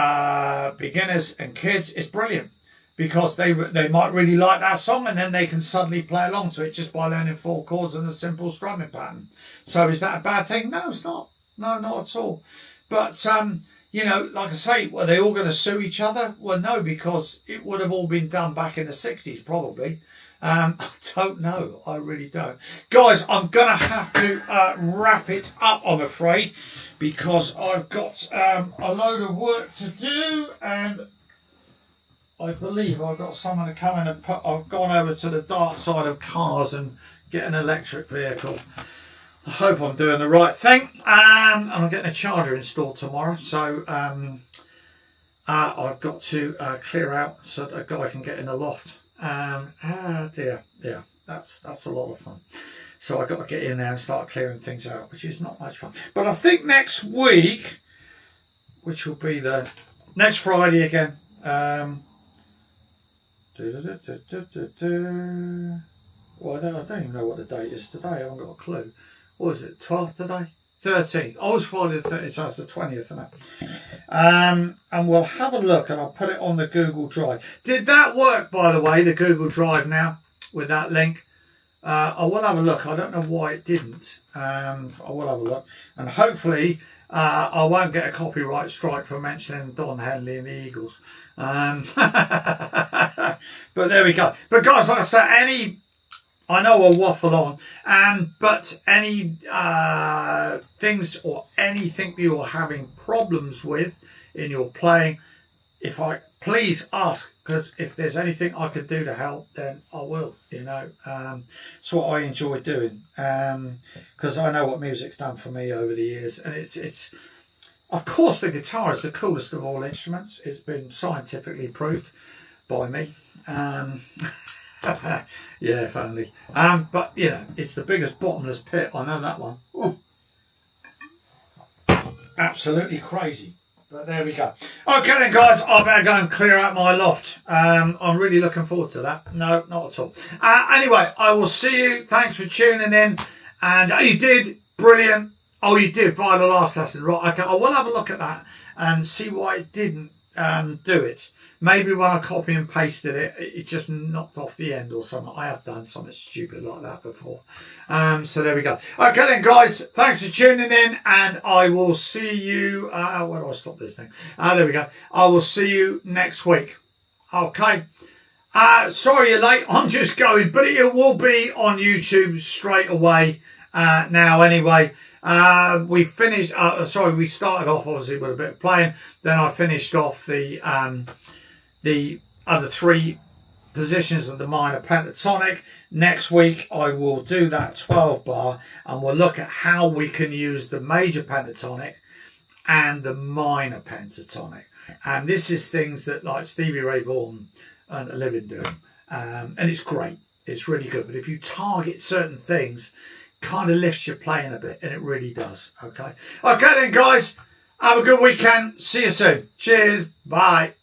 beginners and kids, it's brilliant, because they might really like that song and then they can suddenly play along to it just by learning four chords and a simple strumming pattern. So is that a bad thing? No, it's not. No, not at all. But you know, like I say, were they all going to sue each other? Well, no, because it would have all been done back in the 60s, probably. I don't know. I really don't. Guys, I'm going to have to wrap it up, I'm afraid, because I've got a load of work to do, and I believe I've got someone to come in and I've gone over to the dark side of cars and get an electric vehicle. I hope I'm doing the right thing. And I'm getting a charger installed tomorrow. So I've got to clear out so that a guy can get in the loft. Dear. Yeah, that's a lot of fun. So I've got to get in there and start clearing things out, which is not much fun. But I think next week, which will be the next Friday again. Well, I don't even know what the date is today. I haven't got a clue. What is it, 12th today? 13th. Oh, it's Friday the 13th, so it's the 20th, isn't it? And we'll have a look, and I'll put it on the Google Drive. Did that work, by the way, the Google Drive now, with that link? I will have a look. I don't know why it didn't. I will have a look. And hopefully I won't get a copyright strike for mentioning Don Henley and the Eagles. But there we go. But guys, like I said, I know I'll waffle on, but any things or anything that you're having problems with in your playing, please ask, because if there's anything I could do to help, then I will. It's what I enjoy doing, because I know what music's done for me over the years, and it's of course the guitar is the coolest of all instruments. It's been scientifically proved by me. Yeah, if only. But it's the biggest bottomless pit. I know that one. Ooh. Absolutely crazy. But there we go. Okay then, guys, I better go and clear out my loft. I'm really looking forward to that. No, not at all. Anyway, I will see you. Thanks for tuning in. And you did brilliant. Oh, you did via the last lesson, right? Okay, I will have a look at that and see why it didn't do it. Maybe when I copy and pasted it, it just knocked off the end or something. I have done something stupid like that before. So there we go. Okay then, guys, thanks for tuning in, and I will see you. Where do I stop this thing? There we go. I will see you next week. Okay. Sorry you're late. I'm just going, but it will be on YouTube straight away now anyway. We finished. We started off obviously with a bit of playing. Then I finished off the other three positions of the minor pentatonic. Next week I will do that 12 bar, and we'll look at how we can use the major pentatonic and the minor pentatonic. And this is things that like Stevie Ray Vaughan and a living doing, and it's great. It's really good. But if you target certain things, kind of lifts your playing a bit, and it really does. Okay then, guys, have a good weekend. See you soon. Cheers. Bye.